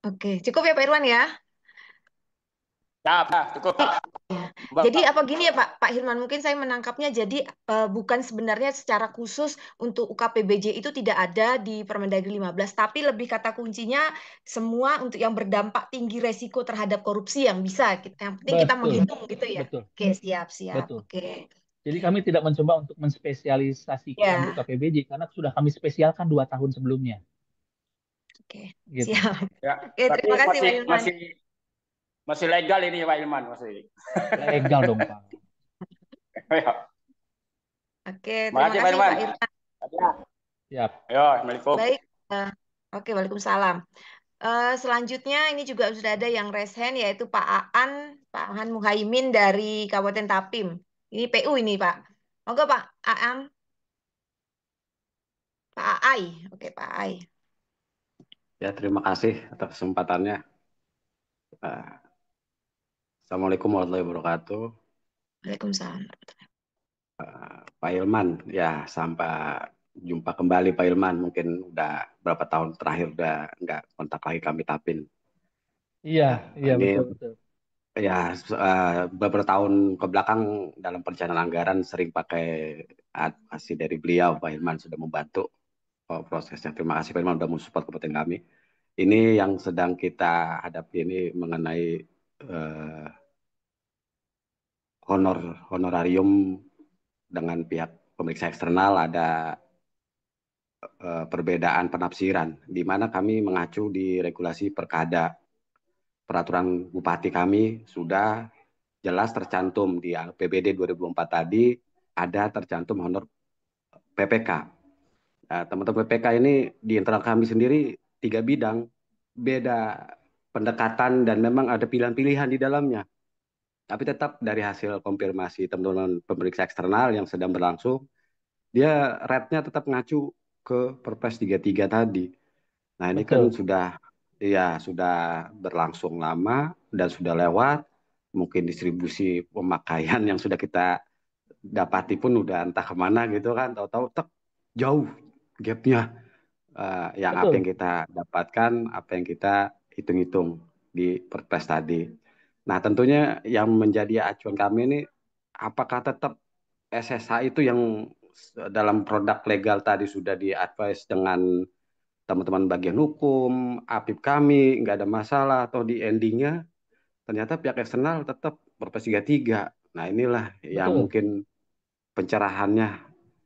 Oke, cukup ya Pak Irwan ya. ya, cukup. Jadi Mbak. apa gini ya Pak Hirman, mungkin saya menangkapnya jadi bukan sebenarnya secara khusus untuk UKPBJ itu tidak ada di Permendagri 15, tapi lebih kata kuncinya semua untuk yang berdampak tinggi resiko terhadap korupsi yang bisa kita, yang penting kita Betul, menghitung gitu ya. betul, Oke, siap, siap. betul. Oke. Jadi kami tidak mencoba untuk menspesialisasikan Ya, UKPBJ karena sudah kami spesialkan 2 tahun sebelumnya, oke. gitu. Siap. Ya, Oke, berarti terima kasih masih Pak Hilman. masih masih legal ini Pak Ilman masih. Legal dong, Pak. Ya. Oke, terima Makasih Pak kasih Ilman. Pak Hilman. Ya. Siap. Yo, Assalamualaikum. Baik. eh, oke, Waalaikumsalam. Selanjutnya ini juga sudah ada yang raise hand yaitu Pak Aan Muhaimin dari Kabupaten Tapim. Ini PU ini Pak. Moga Pak Aan, Pak Aai. Oke Pak Aai. Ya, terima kasih atas kesempatannya. Assalamualaikum warahmatullahi wabarakatuh. Waalaikumsalam. Pak Ilman, ya sampai jumpa kembali Pak Ilman. Mungkin udah berapa tahun terakhir udah nggak kontak lagi kami Tapin. Iya, iya Ini betul betul. ya beberapa tahun ke belakang dalam perencanaan anggaran sering pakai advokasi dari beliau. Pak Ilman sudah membantu prosesnya. Terima kasih Pak Ilman sudah mensupport kabupaten kami. Ini yang sedang kita hadapi ini mengenai eh, honorarium dengan pihak pemeriksa eksternal ada perbedaan penafsiran, di mana kami mengacu di regulasi Perkada. Peraturan Bupati kami sudah jelas tercantum di APBD 2004 tadi, ada tercantum honor PPK. Nah, teman-teman PPK ini di internal kami sendiri 3 bidang, beda pendekatan dan memang ada pilihan-pilihan di dalamnya. Tapi tetap dari hasil konfirmasi teman-teman pemeriksa eksternal yang sedang berlangsung, dia rate-nya tetap ngacu ke Perpres 33 tadi. Nah, ini kan Betul. sudah berlangsung lama dan sudah lewat. Mungkin distribusi pemakaian yang sudah kita dapati pun udah entah kemana gitu kan. Tahu-tahu tek jauh gapnya. Yang apa yang Betul. kita dapatkan, apa yang kita hitung-hitung di Perpres tadi. Nah, tentunya yang menjadi acuan kami ini, apakah tetap SSH itu yang dalam produk legal tadi sudah di-advise dengan teman-teman bagian hukum, APIP kami, nggak ada masalah, atau di endingnya ternyata pihak eksternal tetap Perpres 33. Nah, inilah yang Betul. mungkin pencerahannya,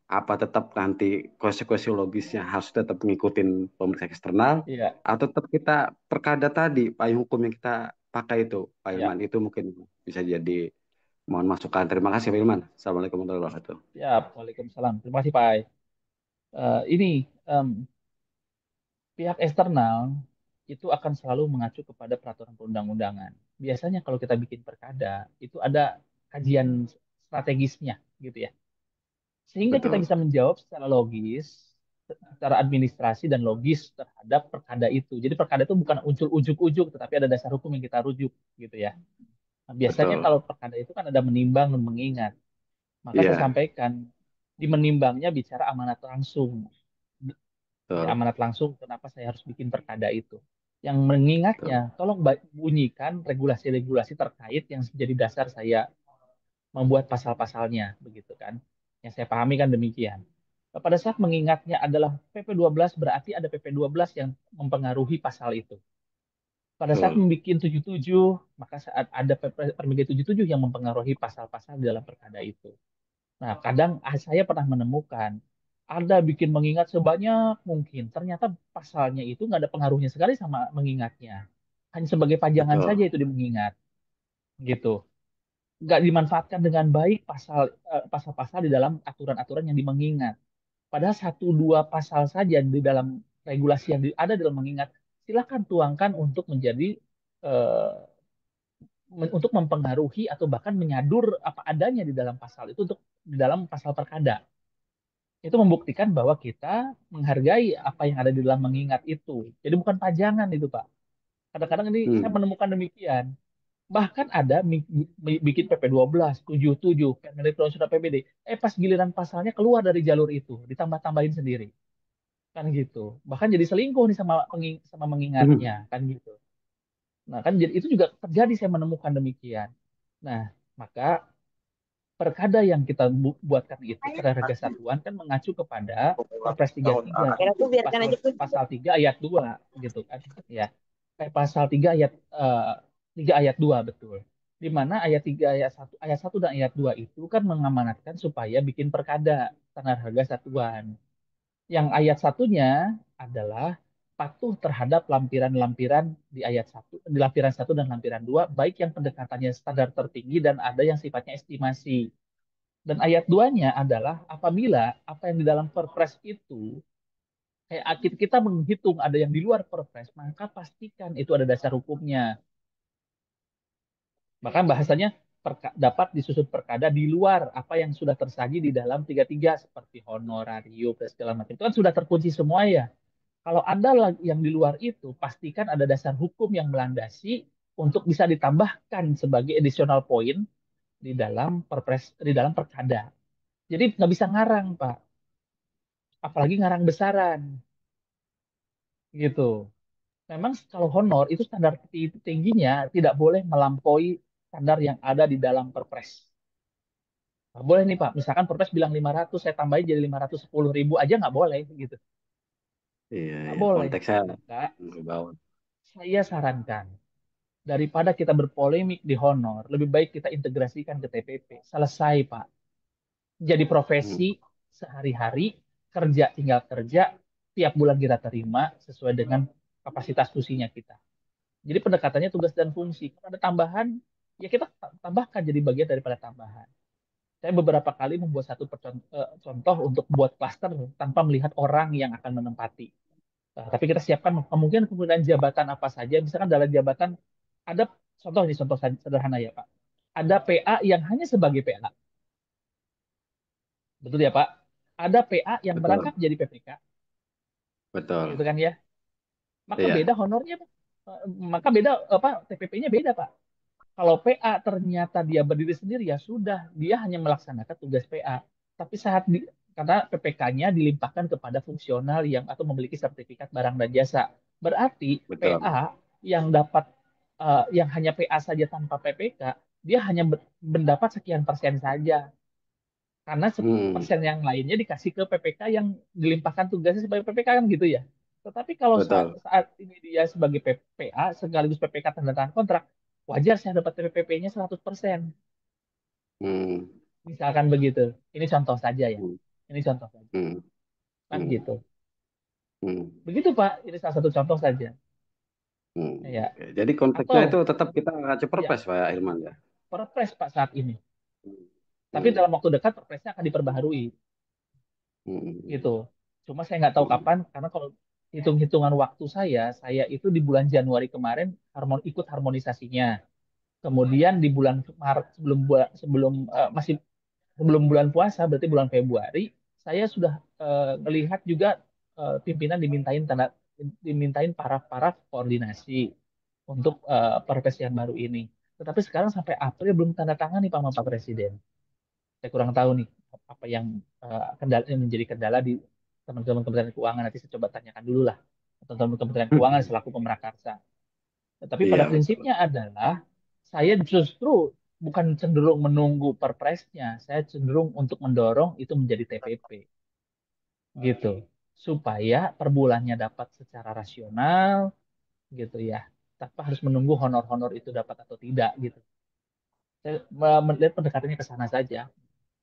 apa tetap nanti konsekuensi logisnya harus tetap mengikuti pemerintah eksternal, Iya, atau tetap kita perkada tadi, payung hukum yang kita pakai itu, Pak iya. Ilman, itu mungkin bisa jadi mohon masukan. Terima kasih Pak Ilman. Assalamualaikum warahmatullahi wabarakatuh. Siap. Waalaikumsalam. Terima kasih, Pak. Ini em, pihak eksternal itu akan selalu mengacu kepada peraturan perundang-undangan. Biasanya kalau kita bikin perkada, itu ada kajian strategisnya, gitu ya. Sehingga kita Betul, bisa menjawab secara logis, secara administrasi dan logis terhadap perkada itu. Jadi perkada itu bukan ujuk-ujuk, tetapi ada dasar hukum yang kita rujuk, gitu ya. Nah, biasanya betul. kalau perkada itu kan ada menimbang dan mengingat. Maka saya Iya, sampaikan di menimbangnya bicara amanat langsung. Di betul, amanat langsung, kenapa saya harus bikin perkada itu? Yang mengingatnya, betul, tolong bunyikan regulasi-regulasi terkait yang menjadi dasar saya membuat pasal-pasalnya, begitu kan? Yang saya pahami kan demikian. Pada saat mengingatnya adalah PP 12 berarti ada PP 12 yang mempengaruhi pasal itu. Pada saat betul, membuat 77, maka saat ada Permendagri 77 yang mempengaruhi pasal-pasal di dalam perkada itu. Nah, kadang saya pernah menemukan ada bikin mengingat sebanyak mungkin. Ternyata pasalnya itu nggak ada pengaruhnya sekali sama mengingatnya. Hanya sebagai pajangan saja betul, itu di mengingat, gitu. Nggak dimanfaatkan dengan baik pasal-pasal di dalam aturan-aturan yang dimengingat. Padahal satu dua pasal saja di dalam regulasi yang ada dalam mengingat, silakan tuangkan untuk menjadi eh, untuk mempengaruhi atau bahkan menyadur apa adanya di dalam pasal itu untuk di dalam pasal perkada. Itu membuktikan bahwa kita menghargai apa yang ada di dalam mengingat itu. Jadi bukan pajangan itu, Pak. Kadang-kadang ini saya hmm, menemukan demikian. Bahkan ada bikin PP 12, 77, Permendagri Provinsi PBD. Pas giliran pasalnya keluar dari jalur itu, ditambah-tambahin sendiri. Kan gitu. Bahkan jadi selingkuh nih sama hmm, mengingatnya, kan gitu. Nah, kan jadi itu juga terjadi saya menemukan demikian. Nah, Maka perkada yang kita buatkan itu tanda harga satuan kan mengacu kepada Perpres 33 Ya, aku biarkan pasal aja tuh. pasal 3 ayat 2 gitu kan ya. Pasal 3 ayat 3 ayat 2 betul. Di mana ayat 3 ayat satu dan ayat 2 itu kan mengamanatkan supaya bikin perkada tanda harga satuan. Yang ayat satunya adalah patuh terhadap lampiran-lampiran di ayat satu, di lampiran satu dan lampiran 2, baik yang pendekatannya standar tertinggi dan ada yang sifatnya estimasi. Dan ayat 2-nya adalah apabila apa yang di dalam perpres itu kayak kita menghitung ada yang di luar perpres, maka pastikan itu ada dasar hukumnya. Bahkan bahasanya dapat disusun perkada di luar apa yang sudah tersaji di dalam 33 seperti honorarium dan segala macam. Itu kan sudah terkunci semua ya. Kalau ada yang di luar itu, pastikan ada dasar hukum yang melandasi untuk bisa ditambahkan sebagai additional point di dalam perpres, di dalam perkada. Jadi nggak bisa ngarang, Pak. Apalagi ngarang besaran, gitu. Memang kalau honor itu standar tingginya tidak boleh melampaui standar yang ada di dalam perpres. Nggak boleh nih Pak, misalkan perpres bilang 500, saya tambahin jadi 510.000 aja nggak boleh, gitu. Iya, Nggak iya. boleh. Konteksnya Maka ke bawah. saya sarankan, daripada kita berpolemik di honor, lebih baik kita integrasikan ke TPP. Selesai Pak. Jadi Hmm. profesi sehari-hari, kerja tinggal kerja, tiap bulan kita terima sesuai dengan kapasitas fungsinya kita. Jadi pendekatannya tugas dan fungsi. Kalau ada tambahan, ya kita tambahkan jadi bagian daripada tambahan. Saya beberapa kali membuat satu contoh untuk buat klaster tanpa melihat orang yang akan menempati. Tapi kita siapkan kemungkinan penggunaan jabatan apa saja. Misalkan dalam jabatan ada contoh ini contoh sederhana ya Pak. Ada PA yang hanya sebagai PA. Betul ya Pak? Ada PA yang Betul, merangkap jadi PPK, gitu betul. kan ya. Maka beda Iya, honornya, Pak. Maka beda apa TPP-nya beda, Pak. Kalau PA ternyata dia berdiri sendiri ya sudah, dia hanya melaksanakan tugas PA. Tapi karena PPK-nya dilimpahkan kepada fungsional yang atau memiliki sertifikat barang dan jasa. Berarti betul. PA yang dapat yang hanya PA saja tanpa PPK, dia hanya mendapat sekian persen saja. Karena Hmm, persen yang lainnya dikasih ke PPK yang dilimpahkan tugasnya sebagai PPK kan gitu ya. Tetapi kalau betul. saat ini dia sebagai PPA sekaligus PPK tanda tangan kontrak, wajar saya dapat PPP-nya 100%. Hmm, Misalkan begitu. Ini contoh saja ya. hmm, Ini contoh saja. hmm, Kan hmm, gitu. hmm, Begitu Pak, ini salah satu contoh saja. hmm. Ya. Oke. Jadi konteksnya itu Atau tetap kita ngacu ya perpres, Pak Ilman ya. perpres Pak saat ini. Hmm, Tapi hmm, dalam waktu dekat perpresnya akan diperbaharui. hmm, Gitu. Cuma saya nggak tahu hmm. kapan, karena kalau hitung-hitungan waktu saya itu di bulan Januari kemarin ikut harmonisasinya. Kemudian di bulan Maret sebelum masih sebelum bulan puasa, berarti bulan Februari, saya sudah melihat juga pimpinan dimintain paraf-paraf koordinasi untuk perpres yang baru ini. Tetapi sekarang sampai April belum tanda tangan nih Pak Presiden. Saya kurang tahu nih apa yang kendala yang menjadi kendala di teman-teman Kementerian Keuangan. Nanti saya coba tanyakan dulu lah teman-teman Kementerian Keuangan selaku pemerakarsa. Tetapi pada Iya, betul. prinsipnya adalah saya justru bukan cenderung menunggu perpresnya, saya cenderung untuk mendorong itu menjadi TPP gitu supaya per bulannya dapat secara rasional gitu ya, tanpa harus menunggu honor-honor itu dapat atau tidak gitu. Saya melihat pendekatannya ke sana saja.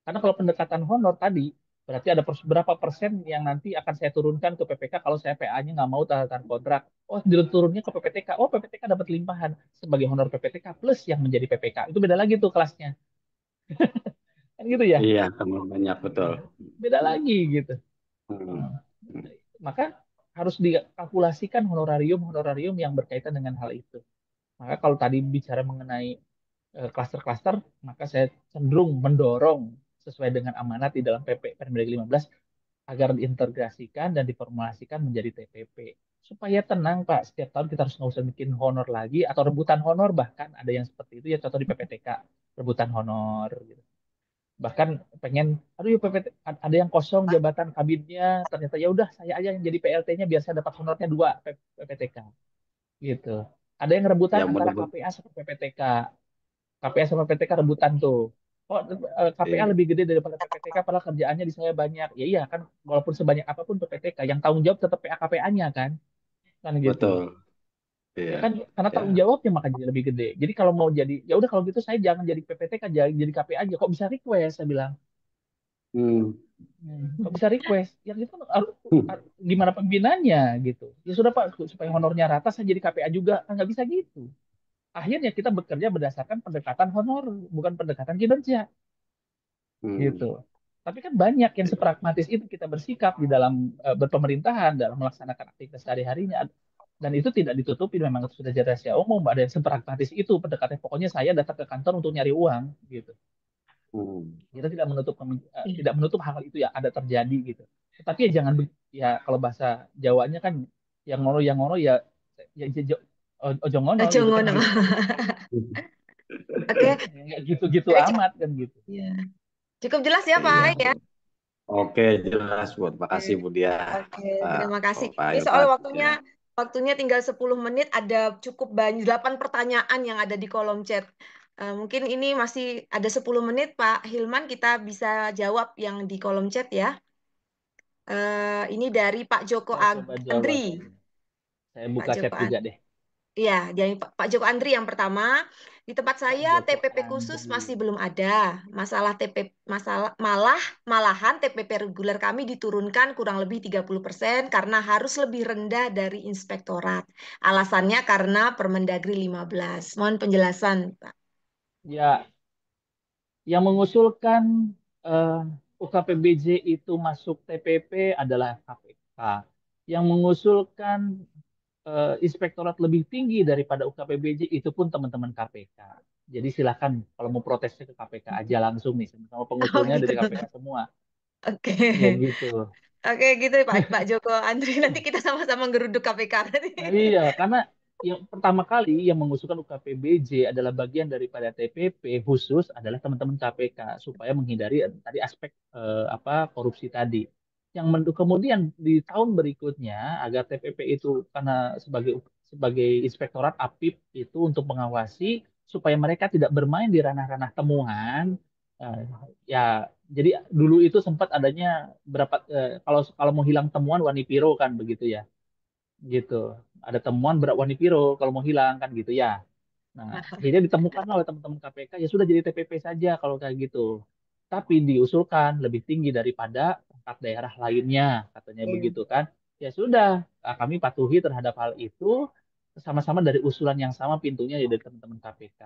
Karena kalau pendekatan honor tadi, berarti ada berapa persen yang nanti akan saya turunkan ke PPK kalau saya PA-nya nggak mau tanda tangan kontrak. Oh, turunnya ke PPTK. Oh, PPTK dapat limpahan sebagai honor PPTK plus yang menjadi PPK. Itu beda lagi tuh kelasnya. Kan gitu ya? Iya, tambah banyak betul. Beda Hmm, lagi gitu. hmm, Hmm. hmm, Maka harus dikalkulasikan honorarium-honorarium yang berkaitan dengan hal itu. Maka kalau tadi bicara mengenai klaster-klaster, maka saya cenderung mendorong sesuai dengan amanat di dalam PP Permendagri 15 agar diintegrasikan dan diformulasikan menjadi TPP. Supaya tenang Pak, setiap tahun kita harus nggak usah bikin honor lagi atau rebutan honor, bahkan ada yang seperti itu ya, contoh di PPTK, rebutan honor gitu. Bahkan pengen, aduh ya PPT, ada yang kosong jabatan kabinnya, ternyata ya udah saya aja yang jadi PLT-nya biar saya dapat honornya dua PPTK gitu. Ada yang rebutan Ya antara mudah-mudahan. KPA sama PPTK KPA sama PTK rebutan tuh. Oh, KPA Iya, lebih gede daripada PPTK, padahal kerjaannya di saya banyak. Ya iya kan, walaupun sebanyak apapun PPTK, yang tanggung jawab tetap PA KPA-nya kan gitu. betul. Ya Iya, kan, karena ya. tanggung jawabnya makanya lebih gede. Jadi kalau mau jadi, ya udah kalau gitu saya jangan jadi PPTK, jadi KPA aja. Kok bisa request? Saya bilang. Hmm. Kok bisa request? Yang itu gimana pembinaannya gitu. Ya sudah Pak, supaya honornya rata saya jadi KPA juga. Kan nggak bisa gitu. Akhirnya kita bekerja berdasarkan pendekatan honor, bukan pendekatan kinerja gitu. Hmm. Tapi kan banyak yang sepragmatis itu kita bersikap di dalam berpemerintahan, dalam melaksanakan aktivitas sehari-harinya. Dan itu tidak ditutupi, memang itu sudah jadi rahasia umum. Ada yang sepragmatis itu pendekatan, pokoknya saya datang ke kantor untuk nyari uang gitu. Hmm. Kita tidak menutup Iya. tidak menutup hal itu ya ada terjadi gitu. Tetapi ya jangan ya kalau bahasa Jawanya kan yang ngono ya, ojo ngono Aja gitu kan ngono. gitu. Oke, Ya, gitu-gitu Oke, amat kan gitu. ya. Cukup jelas ya Pak Iya. Aik ya. Oke, jelas, Bu. Oke, Makasih, Bu Dia. Oke, terima kasih. Pak Ini soal Irfan. waktunya Ya. waktunya tinggal 10 menit, ada cukup banyak 8 pertanyaan yang ada di kolom chat. Mungkin ini masih ada 10 menit Pak Hilman, kita bisa jawab yang di kolom chat ya. Ini dari Pak Joko Saya coba jawab. Andri. Saya Pak buka chat Joko juga Andri. deh. Iya, jadi Pak Joko Andri yang pertama, di tempat Pak saya Joko TPP khusus masih Andri. belum ada. Malahan TPP reguler kami diturunkan kurang lebih 30% karena harus lebih rendah dari inspektorat. Alasannya karena Permendagri 15. Mohon penjelasan, Pak. Ya, yang mengusulkan eh, UKPBJ itu masuk TPP adalah KPK. Yang mengusulkan inspektorat lebih tinggi daripada UKPBJ itu pun teman-teman KPK. Jadi silakan kalau mau protesnya ke KPK aja langsung nih, sama Oh pengusulnya gitu. dari KPK semua. Oke. Ya gitu. Oke, gitu Pak Joko Andri. Nanti kita sama-sama geruduk KPK nanti. Nah iya, karena yang pertama kali yang mengusulkan UKPBJ adalah bagian daripada TPP khusus adalah teman-teman KPK supaya menghindari tadi aspek apa korupsi tadi. Kemudian di tahun berikutnya agar TPP itu karena sebagai sebagai inspektorat APIP itu untuk mengawasi supaya mereka tidak bermain di ranah-ranah temuan. eh, ya, jadi dulu itu sempat adanya berapa kalau kalau mau hilang temuan Wani Piro kan begitu ya gitu. Ada temuan berat warni piro kalau mau hilang kan gitu ya. Nah, akhirnya ditemukan oleh teman-teman KPK ya sudah jadi TPP saja kalau kayak gitu. Tapi diusulkan lebih tinggi daripada perangkat daerah lainnya, katanya Iya. begitu kan. Ya sudah, kami patuhi terhadap hal itu sama-sama dari usulan yang sama pintunya ya dari teman-teman KPK.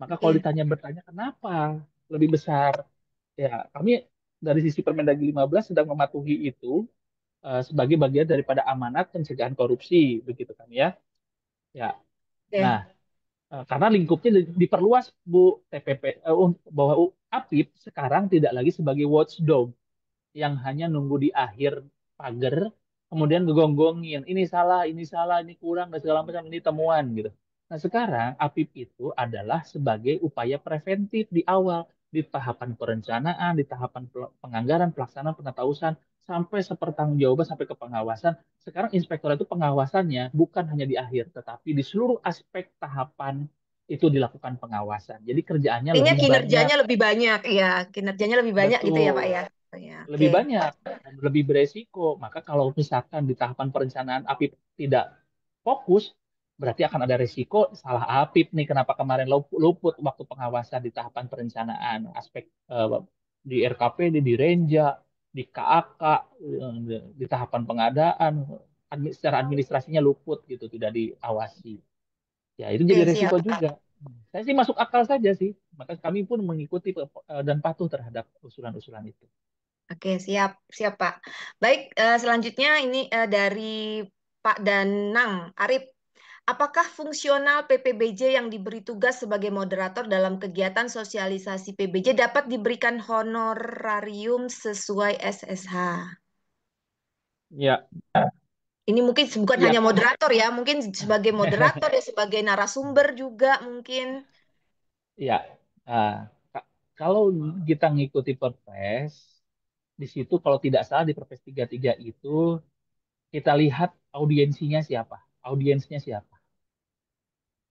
Maka kalau Oke. bertanya kenapa lebih besar, ya kami dari sisi Permendagri 15 sedang mematuhi itu sebagai bagian daripada amanat pencegahan korupsi begitu kan ya. Ya. Nah, Oke. karena lingkupnya diperluas Bu TPP bahwa APIP sekarang tidak lagi sebagai watchdog yang hanya nunggu di akhir pagar kemudian ngegonggongin ini salah, ini kurang dan segala macam ini temuan gitu. Nah, sekarang APIP itu adalah sebagai upaya preventif di awal di tahapan perencanaan, di tahapan penganggaran, pelaksanaan, pengatausan sampai sepertanggungjawaban sampai ke pengawasan. Sekarang inspektor itu pengawasannya bukan hanya di akhir tetapi di seluruh aspek tahapan itu dilakukan pengawasan. Jadi kerjaannya Artinya lebih banyak. kinerjanya lebih banyak, ya. Kinerjanya lebih banyak gitu ya, Pak Betul, ya. Oh, ya, oke. lebih banyak dan lebih beresiko. Maka kalau misalkan di tahapan perencanaan APIP tidak fokus, berarti akan ada resiko salah APIP nih. Kenapa kemarin luput waktu pengawasan di tahapan perencanaan, aspek di RKPD, di Renja, di KAK, di tahapan pengadaan, secara administrasinya luput gitu, tidak diawasi. Ya itu jadi Oke, siap. resiko juga. Saya sih masuk akal saja sih. Maka kami pun mengikuti dan patuh terhadap usulan-usulan itu. Oke, siap, siap Pak. Baik, selanjutnya ini dari Pak Danang Arif. Apakah fungsional PPBJ yang diberi tugas sebagai moderator dalam kegiatan sosialisasi PBJ dapat diberikan honorarium sesuai SSH? Ya, Ini mungkin bukan ya, hanya moderator ya, mungkin sebagai moderator ya, sebagai narasumber juga mungkin. ya. Nah, kalau kita ngikuti Perpres, di situ kalau tidak salah di Perpres 33 itu kita lihat audiensinya siapa, audiensnya siapa.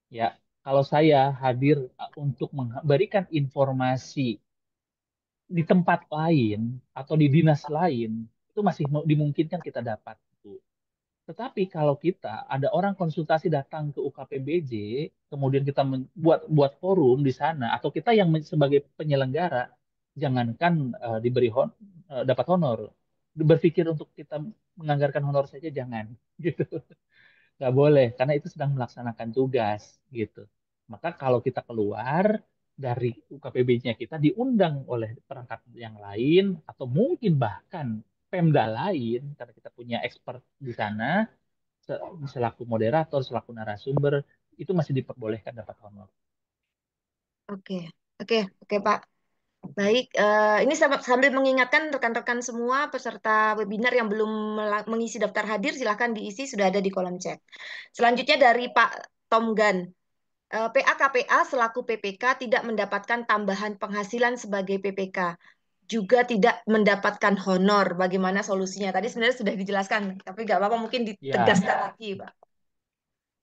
Ya, kalau saya hadir untuk memberikan informasi di tempat lain atau di dinas lain, itu masih dimungkinkan kita dapat. Tetapi kalau kita ada orang konsultasi datang ke UKPBJ, kemudian kita buat forum di sana, atau kita yang sebagai penyelenggara, jangankan dapat honor, berpikir untuk kita menganggarkan honor saja jangan, gitu. Nggak boleh, karena itu sedang melaksanakan tugas, gitu. Maka kalau kita keluar dari UKPBJ-nya kita diundang oleh perangkat yang lain, atau mungkin bahkan Pemda lain, karena kita punya expert di sana, selaku moderator, selaku narasumber, itu masih diperbolehkan dapat honor. Oke, oke, oke Pak. Baik, ini sambil mengingatkan rekan-rekan semua peserta webinar yang belum mengisi daftar hadir, silahkan diisi, sudah ada di kolom chat. Selanjutnya dari Pak Tomgan. PA-KPA selaku PPK tidak mendapatkan tambahan penghasilan sebagai PPK, juga tidak mendapatkan honor. Bagaimana solusinya? Tadi sebenarnya sudah dijelaskan, tapi nggak apa-apa, mungkin Ya, ditegaskan lagi, Pak.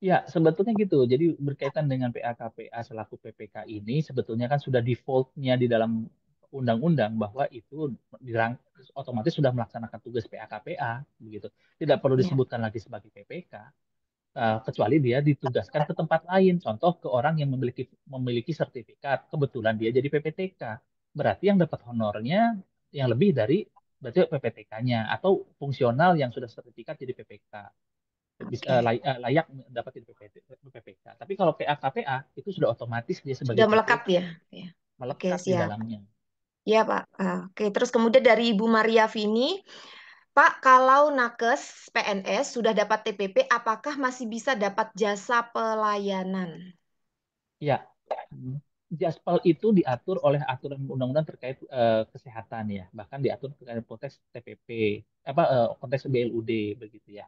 ya sebetulnya gitu. Jadi berkaitan dengan PA-KPA selaku PPK ini, sebetulnya kan sudah defaultnya di dalam undang-undang bahwa itu otomatis sudah melaksanakan tugas PA-KPA, begitu. Tidak perlu Ya, disebutkan lagi sebagai PPK. Kecuali dia ditugaskan ke tempat lain. Contoh ke orang yang memiliki sertifikat, kebetulan dia jadi PPTK. Berarti yang dapat honornya yang lebih dari berarti PPTK-nya atau fungsional yang sudah sertifikat jadi PPK. oke. Layak dapat jadi PPK. Tapi kalau PA-KPA itu sudah otomatis dia sebagai Sudah melekat PPK, ya? Ya. Oke, melekat di siap. dalamnya. Ya, Pak. Oke, terus kemudian dari Ibu Maria Vini, Pak, kalau nakes PNS sudah dapat TPP, apakah masih bisa dapat jasa pelayanan? Ya, Jaspal itu diatur oleh aturan undang-undang terkait kesehatan ya, bahkan diatur terkait konteks TPP, konteks BLUD begitu ya.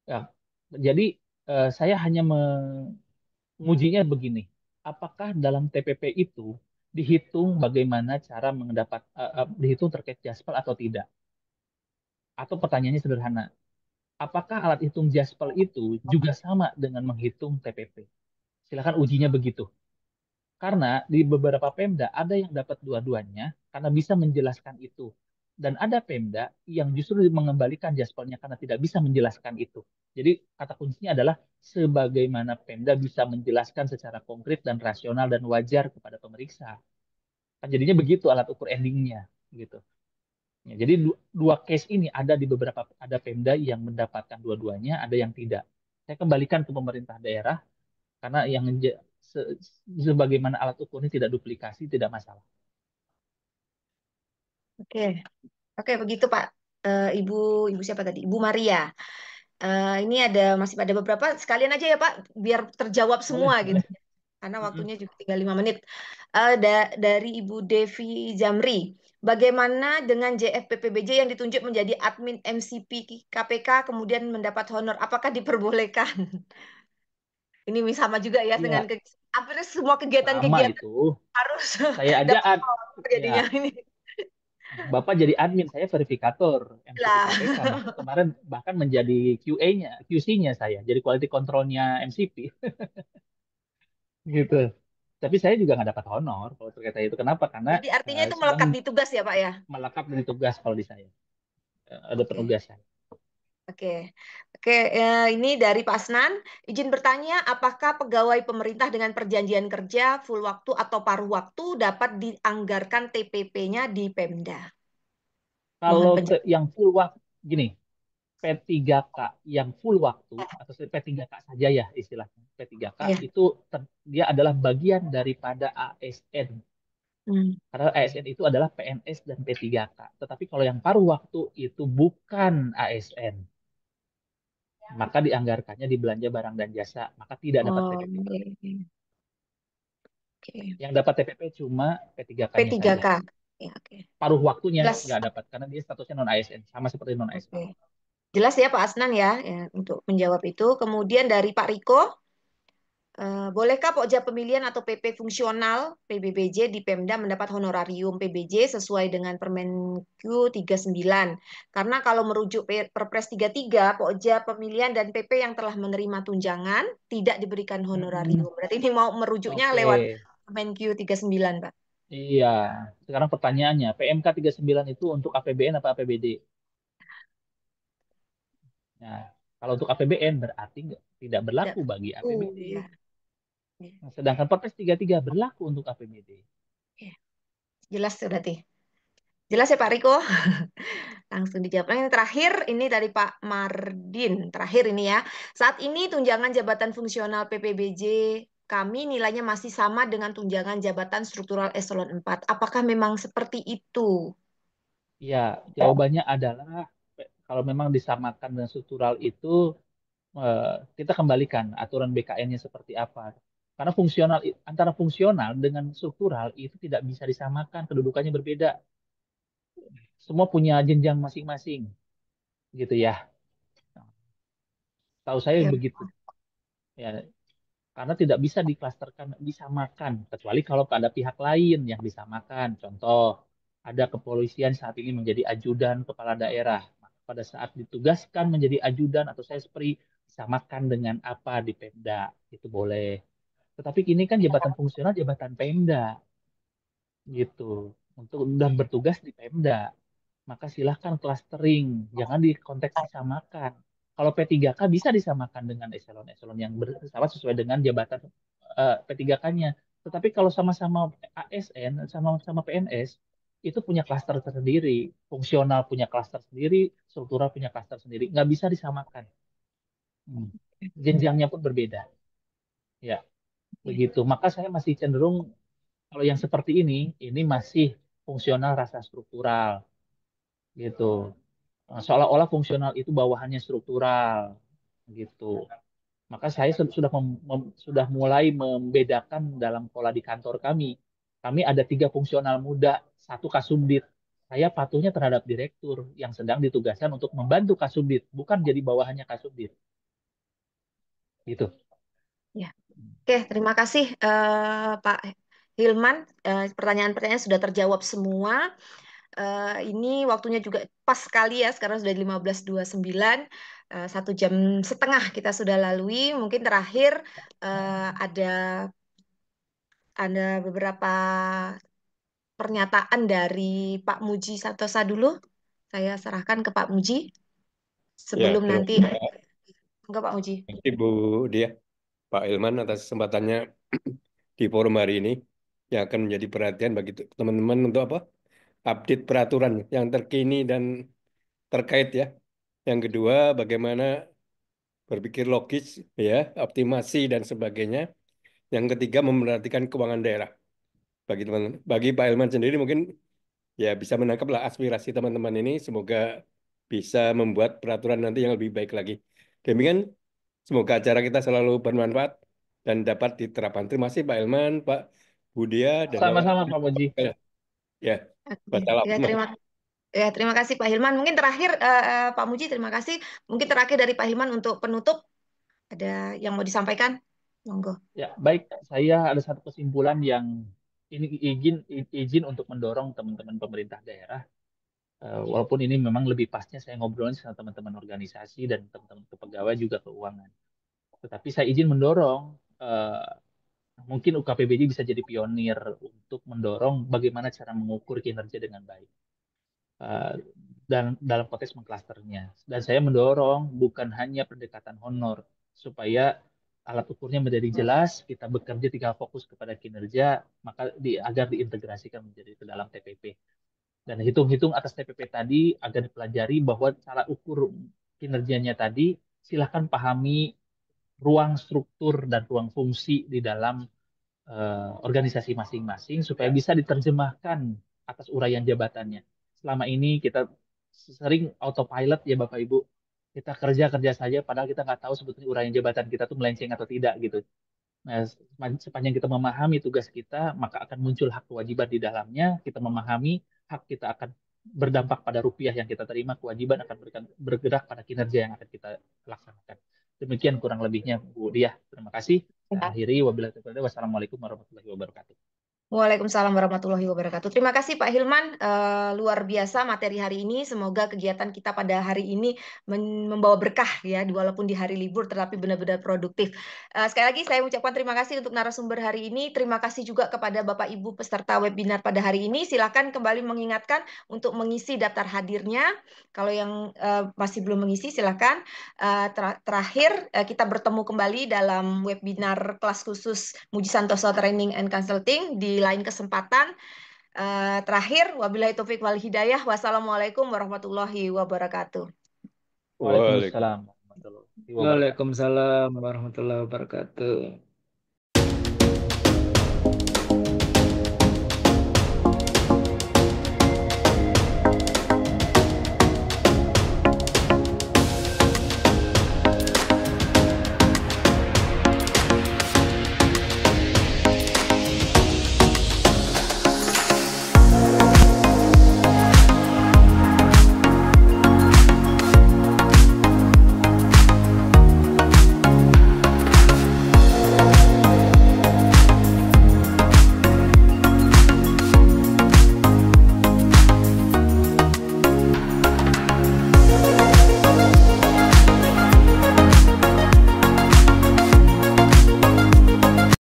Ya, jadi saya hanya mengujinya begini, apakah dalam TPP itu dihitung bagaimana cara dihitung terkait Jaspal atau tidak? Atau pertanyaannya sederhana, apakah alat hitung Jaspal itu juga sama dengan menghitung TPP? Silakan ujinya begitu. Karena di beberapa Pemda ada yang dapat dua-duanya karena bisa menjelaskan itu. Dan ada Pemda yang justru mengembalikan jaspelnya karena tidak bisa menjelaskan itu. Jadi kata kuncinya adalah sebagaimana Pemda bisa menjelaskan secara konkret dan rasional dan wajar kepada pemeriksa. Kan jadinya begitu alat ukur endingnya gitu. Ya, jadi dua case ini ada di ada Pemda yang mendapatkan dua-duanya, ada yang tidak. Saya kembalikan ke pemerintah daerah karena yang sebagaimana alat ukur ini tidak duplikasi, tidak masalah. Oke, oke begitu Pak. Ibu, Ibu siapa tadi? Ibu Maria. Ini masih ada beberapa, sekalian aja ya Pak, biar terjawab Boleh, semua gitu. boleh. Karena Mm-mm. waktunya juga tinggal 5 menit. Dari Ibu Devi Jamri, bagaimana dengan JFPPBJ yang ditunjuk menjadi admin MCP KPK kemudian mendapat honor? Apakah diperbolehkan? Ini sama juga ya dengan Ya, hampir semua sama kegiatan-kegiatan itu. harus Saya aja, dapat honor jadinya ya, ini. Bapak jadi admin, saya verifikator MCP Lah. KPK. Kemarin bahkan menjadi QA-nya, QC-nya saya, jadi quality control-nya MCP, gitu. Tapi saya juga nggak dapat honor kalau terkait itu. Kenapa? Karena Jadi artinya itu sedang melekat di tugas ya Pak ya? melekat dari tugas kalau di saya. Ada Oke. penugasan. Oke, oke. Ini dari Pak Asnan. Izin bertanya, apakah pegawai pemerintah dengan perjanjian kerja full waktu atau paruh waktu dapat dianggarkan TPP-nya di Pemda? Mohon Kalau penjelasan. yang full waktu, gini, P3K yang full waktu, atau P3K saja ya istilahnya, P3K Iya. itu dia adalah bagian daripada ASN. Hmm. Karena ASN itu adalah PNS dan P3K. Tetapi kalau yang paruh waktu itu bukan ASN, maka dianggarkannya di belanja barang dan jasa, maka tidak dapat Oh, TPP. oke. Oke. Yang dapat TPP cuma P3K-nya saja. P3K. Ya, oke. Paruh waktunya Jelas. nggak dapat, karena dia statusnya non-ASN, sama seperti non-ASN. Oke. Jelas ya Pak Asnan ya, untuk menjawab itu. Kemudian dari Pak Riko, Bolehkah Pokja Pemilihan atau PP Fungsional PBBJ di Pemda mendapat honorarium PBJ sesuai dengan Permenq 39? Karena kalau merujuk Perpres 33, Pokja Pemilihan dan PP yang telah menerima tunjangan tidak diberikan honorarium. Berarti ini mau merujuknya Oke, lewat Permenq 39, Pak. iya. Sekarang pertanyaannya, PMK 39 itu untuk APBN apa APBD? Nah, kalau untuk APBN berarti tidak Tidak. berlaku bagi APBD. Ya. Nah, sedangkan Perpres 33 berlaku untuk APBD. Jelas berarti. Jelas ya Pak Riko? Langsung dijawab. Nah, yang terakhir ini dari Pak Mardin. Terakhir ini ya. Saat ini tunjangan jabatan fungsional PPBJ kami nilainya masih sama dengan tunjangan jabatan struktural eselon 4. Apakah memang seperti itu? Ya, jawabannya adalah kalau memang disamakan dengan struktural itu eh, kita kembalikan aturan BKN-nya seperti apa. Karena fungsional antara fungsional dengan struktural itu tidak bisa disamakan, kedudukannya berbeda. Semua punya jenjang masing-masing, gitu ya. Tahu saya Ya, begitu. Ya, karena tidak bisa diklasterkan, disamakan, kecuali kalau ada pihak lain yang disamakan. Contoh, ada kepolisian saat ini menjadi ajudan kepala daerah. Maka pada saat ditugaskan menjadi ajudan atau sespri, disamakan dengan apa di Pemda, itu boleh. Tetapi ini kan jabatan fungsional, jabatan Pemda, gitu. Untuk dan bertugas di Pemda. Maka silahkan clustering, jangan di konteks disamakan. Kalau P3K bisa disamakan dengan eselon-eselon yang bersahabat sesuai dengan jabatan P3K-nya. Tetapi kalau sama-sama ASN, sama-sama PNS, itu punya klaster tersendiri. Fungsional punya klaster sendiri, struktural punya klaster sendiri. Nggak bisa disamakan. Hmm. Jenjangnya pun berbeda. Ya, begitu. Maka saya masih cenderung, kalau yang seperti ini masih fungsional rasa struktural. Gitu. Seolah-olah fungsional itu bawahannya struktural gitu. Maka saya sudah mulai membedakan dalam pola di kantor kami. Kami ada 3 fungsional muda, 1 kasubdit. Saya patuhnya terhadap direktur yang sedang ditugaskan untuk membantu kasubdit, bukan jadi bawahannya kasubdit. Gitu. ya. Oke, terima kasih Pak Hilman. Pertanyaan-pertanyaan sudah terjawab semua. Ini waktunya juga pas sekali ya, sekarang sudah 15.29, 1 jam setengah kita sudah lalui. Mungkin terakhir ada beberapa pernyataan dari Pak Muji Santosa dulu. Saya serahkan ke Pak Muji Ya, sebelum terima nanti. Enggak Pak Muji. kasih Bu Dia, Pak Ilman atas kesempatannya di forum hari ini yang akan menjadi perhatian bagi teman-teman untuk apa? Update peraturan yang terkini dan terkait ya. Yang kedua, bagaimana berpikir logis ya, optimasi dan sebagainya. Yang ketiga, memperhatikan keuangan daerah. Bagi Pak Ilman sendiri mungkin ya bisa menangkaplah aspirasi teman-teman ini. Semoga bisa membuat peraturan nanti yang lebih baik lagi. Demikian, semoga acara kita selalu bermanfaat dan dapat diterapkan. Terima kasih Pak Elman, Pak Budia, dan Bapak. Sama-sama Pak Moji. Ya, Oke. wassalam. Terima kasih Pak Hilman. Mungkin terakhir Pak Muji, terima kasih. Mungkin terakhir dari Pak Hilman untuk penutup, ada yang mau disampaikan? Monggo. Ya, baik. Saya ada satu kesimpulan yang ini izin untuk mendorong teman-teman pemerintah daerah. Walaupun ini memang lebih pasnya saya ngobrolin sama teman-teman organisasi dan teman-teman kepegawai juga keuangan. Tetapi saya izin mendorong, mungkin UKPBJ bisa jadi pionir untuk mendorong bagaimana cara mengukur kinerja dengan baik. Eh, dan dalam konteks mengklasternya. Dan saya mendorong bukan hanya pendekatan honor, supaya alat ukurnya menjadi jelas, kita bekerja tinggal fokus kepada kinerja, maka agar diintegrasikan menjadi ke dalam TPP. Dan hitung-hitung atas TPP tadi agar dipelajari bahwa cara ukur kinerjanya tadi silahkan pahami ruang struktur dan ruang fungsi di dalam organisasi masing-masing supaya bisa diterjemahkan atas uraian jabatannya. Selama ini kita sering autopilot ya Bapak Ibu, kita kerja-kerja saja padahal kita nggak tahu sebetulnya uraian jabatan kita tuh melenceng atau tidak gitu. Nah, sepanjang kita memahami tugas kita, maka akan muncul hak kewajiban di dalamnya. Kita memahami hak kita akan berdampak pada rupiah yang kita terima, kewajiban akan bergerak pada kinerja yang akan kita laksanakan. Demikian kurang lebihnya Bu Diah. Terima kasih. Saya akhiri. Wabillahi taufiq wal hidayah. Wassalamualaikum warahmatullahi wabarakatuh. Waalaikumsalam warahmatullahi wabarakatuh. Terima kasih Pak Hilman. Luar biasa materi hari ini. Semoga kegiatan kita pada hari ini membawa berkah ya, walaupun di hari libur tetapi benar-benar produktif. Sekali lagi saya ucapkan terima kasih untuk narasumber hari ini. Terima kasih juga kepada Bapak Ibu peserta webinar pada hari ini. Silakan kembali mengingatkan untuk mengisi daftar hadirnya. Kalau yang masih belum mengisi silakan. Terakhir kita bertemu kembali dalam webinar kelas khusus Muji Santoso Training and Consulting di lain kesempatan. Terakhir, wabillahi taufik wal hidayah. Wassalamualaikum warahmatullahi wabarakatuh. Waalaikumsalam warahmatullahi wabarakatuh. Waalaikumsalam warahmatullahi wabarakatuh.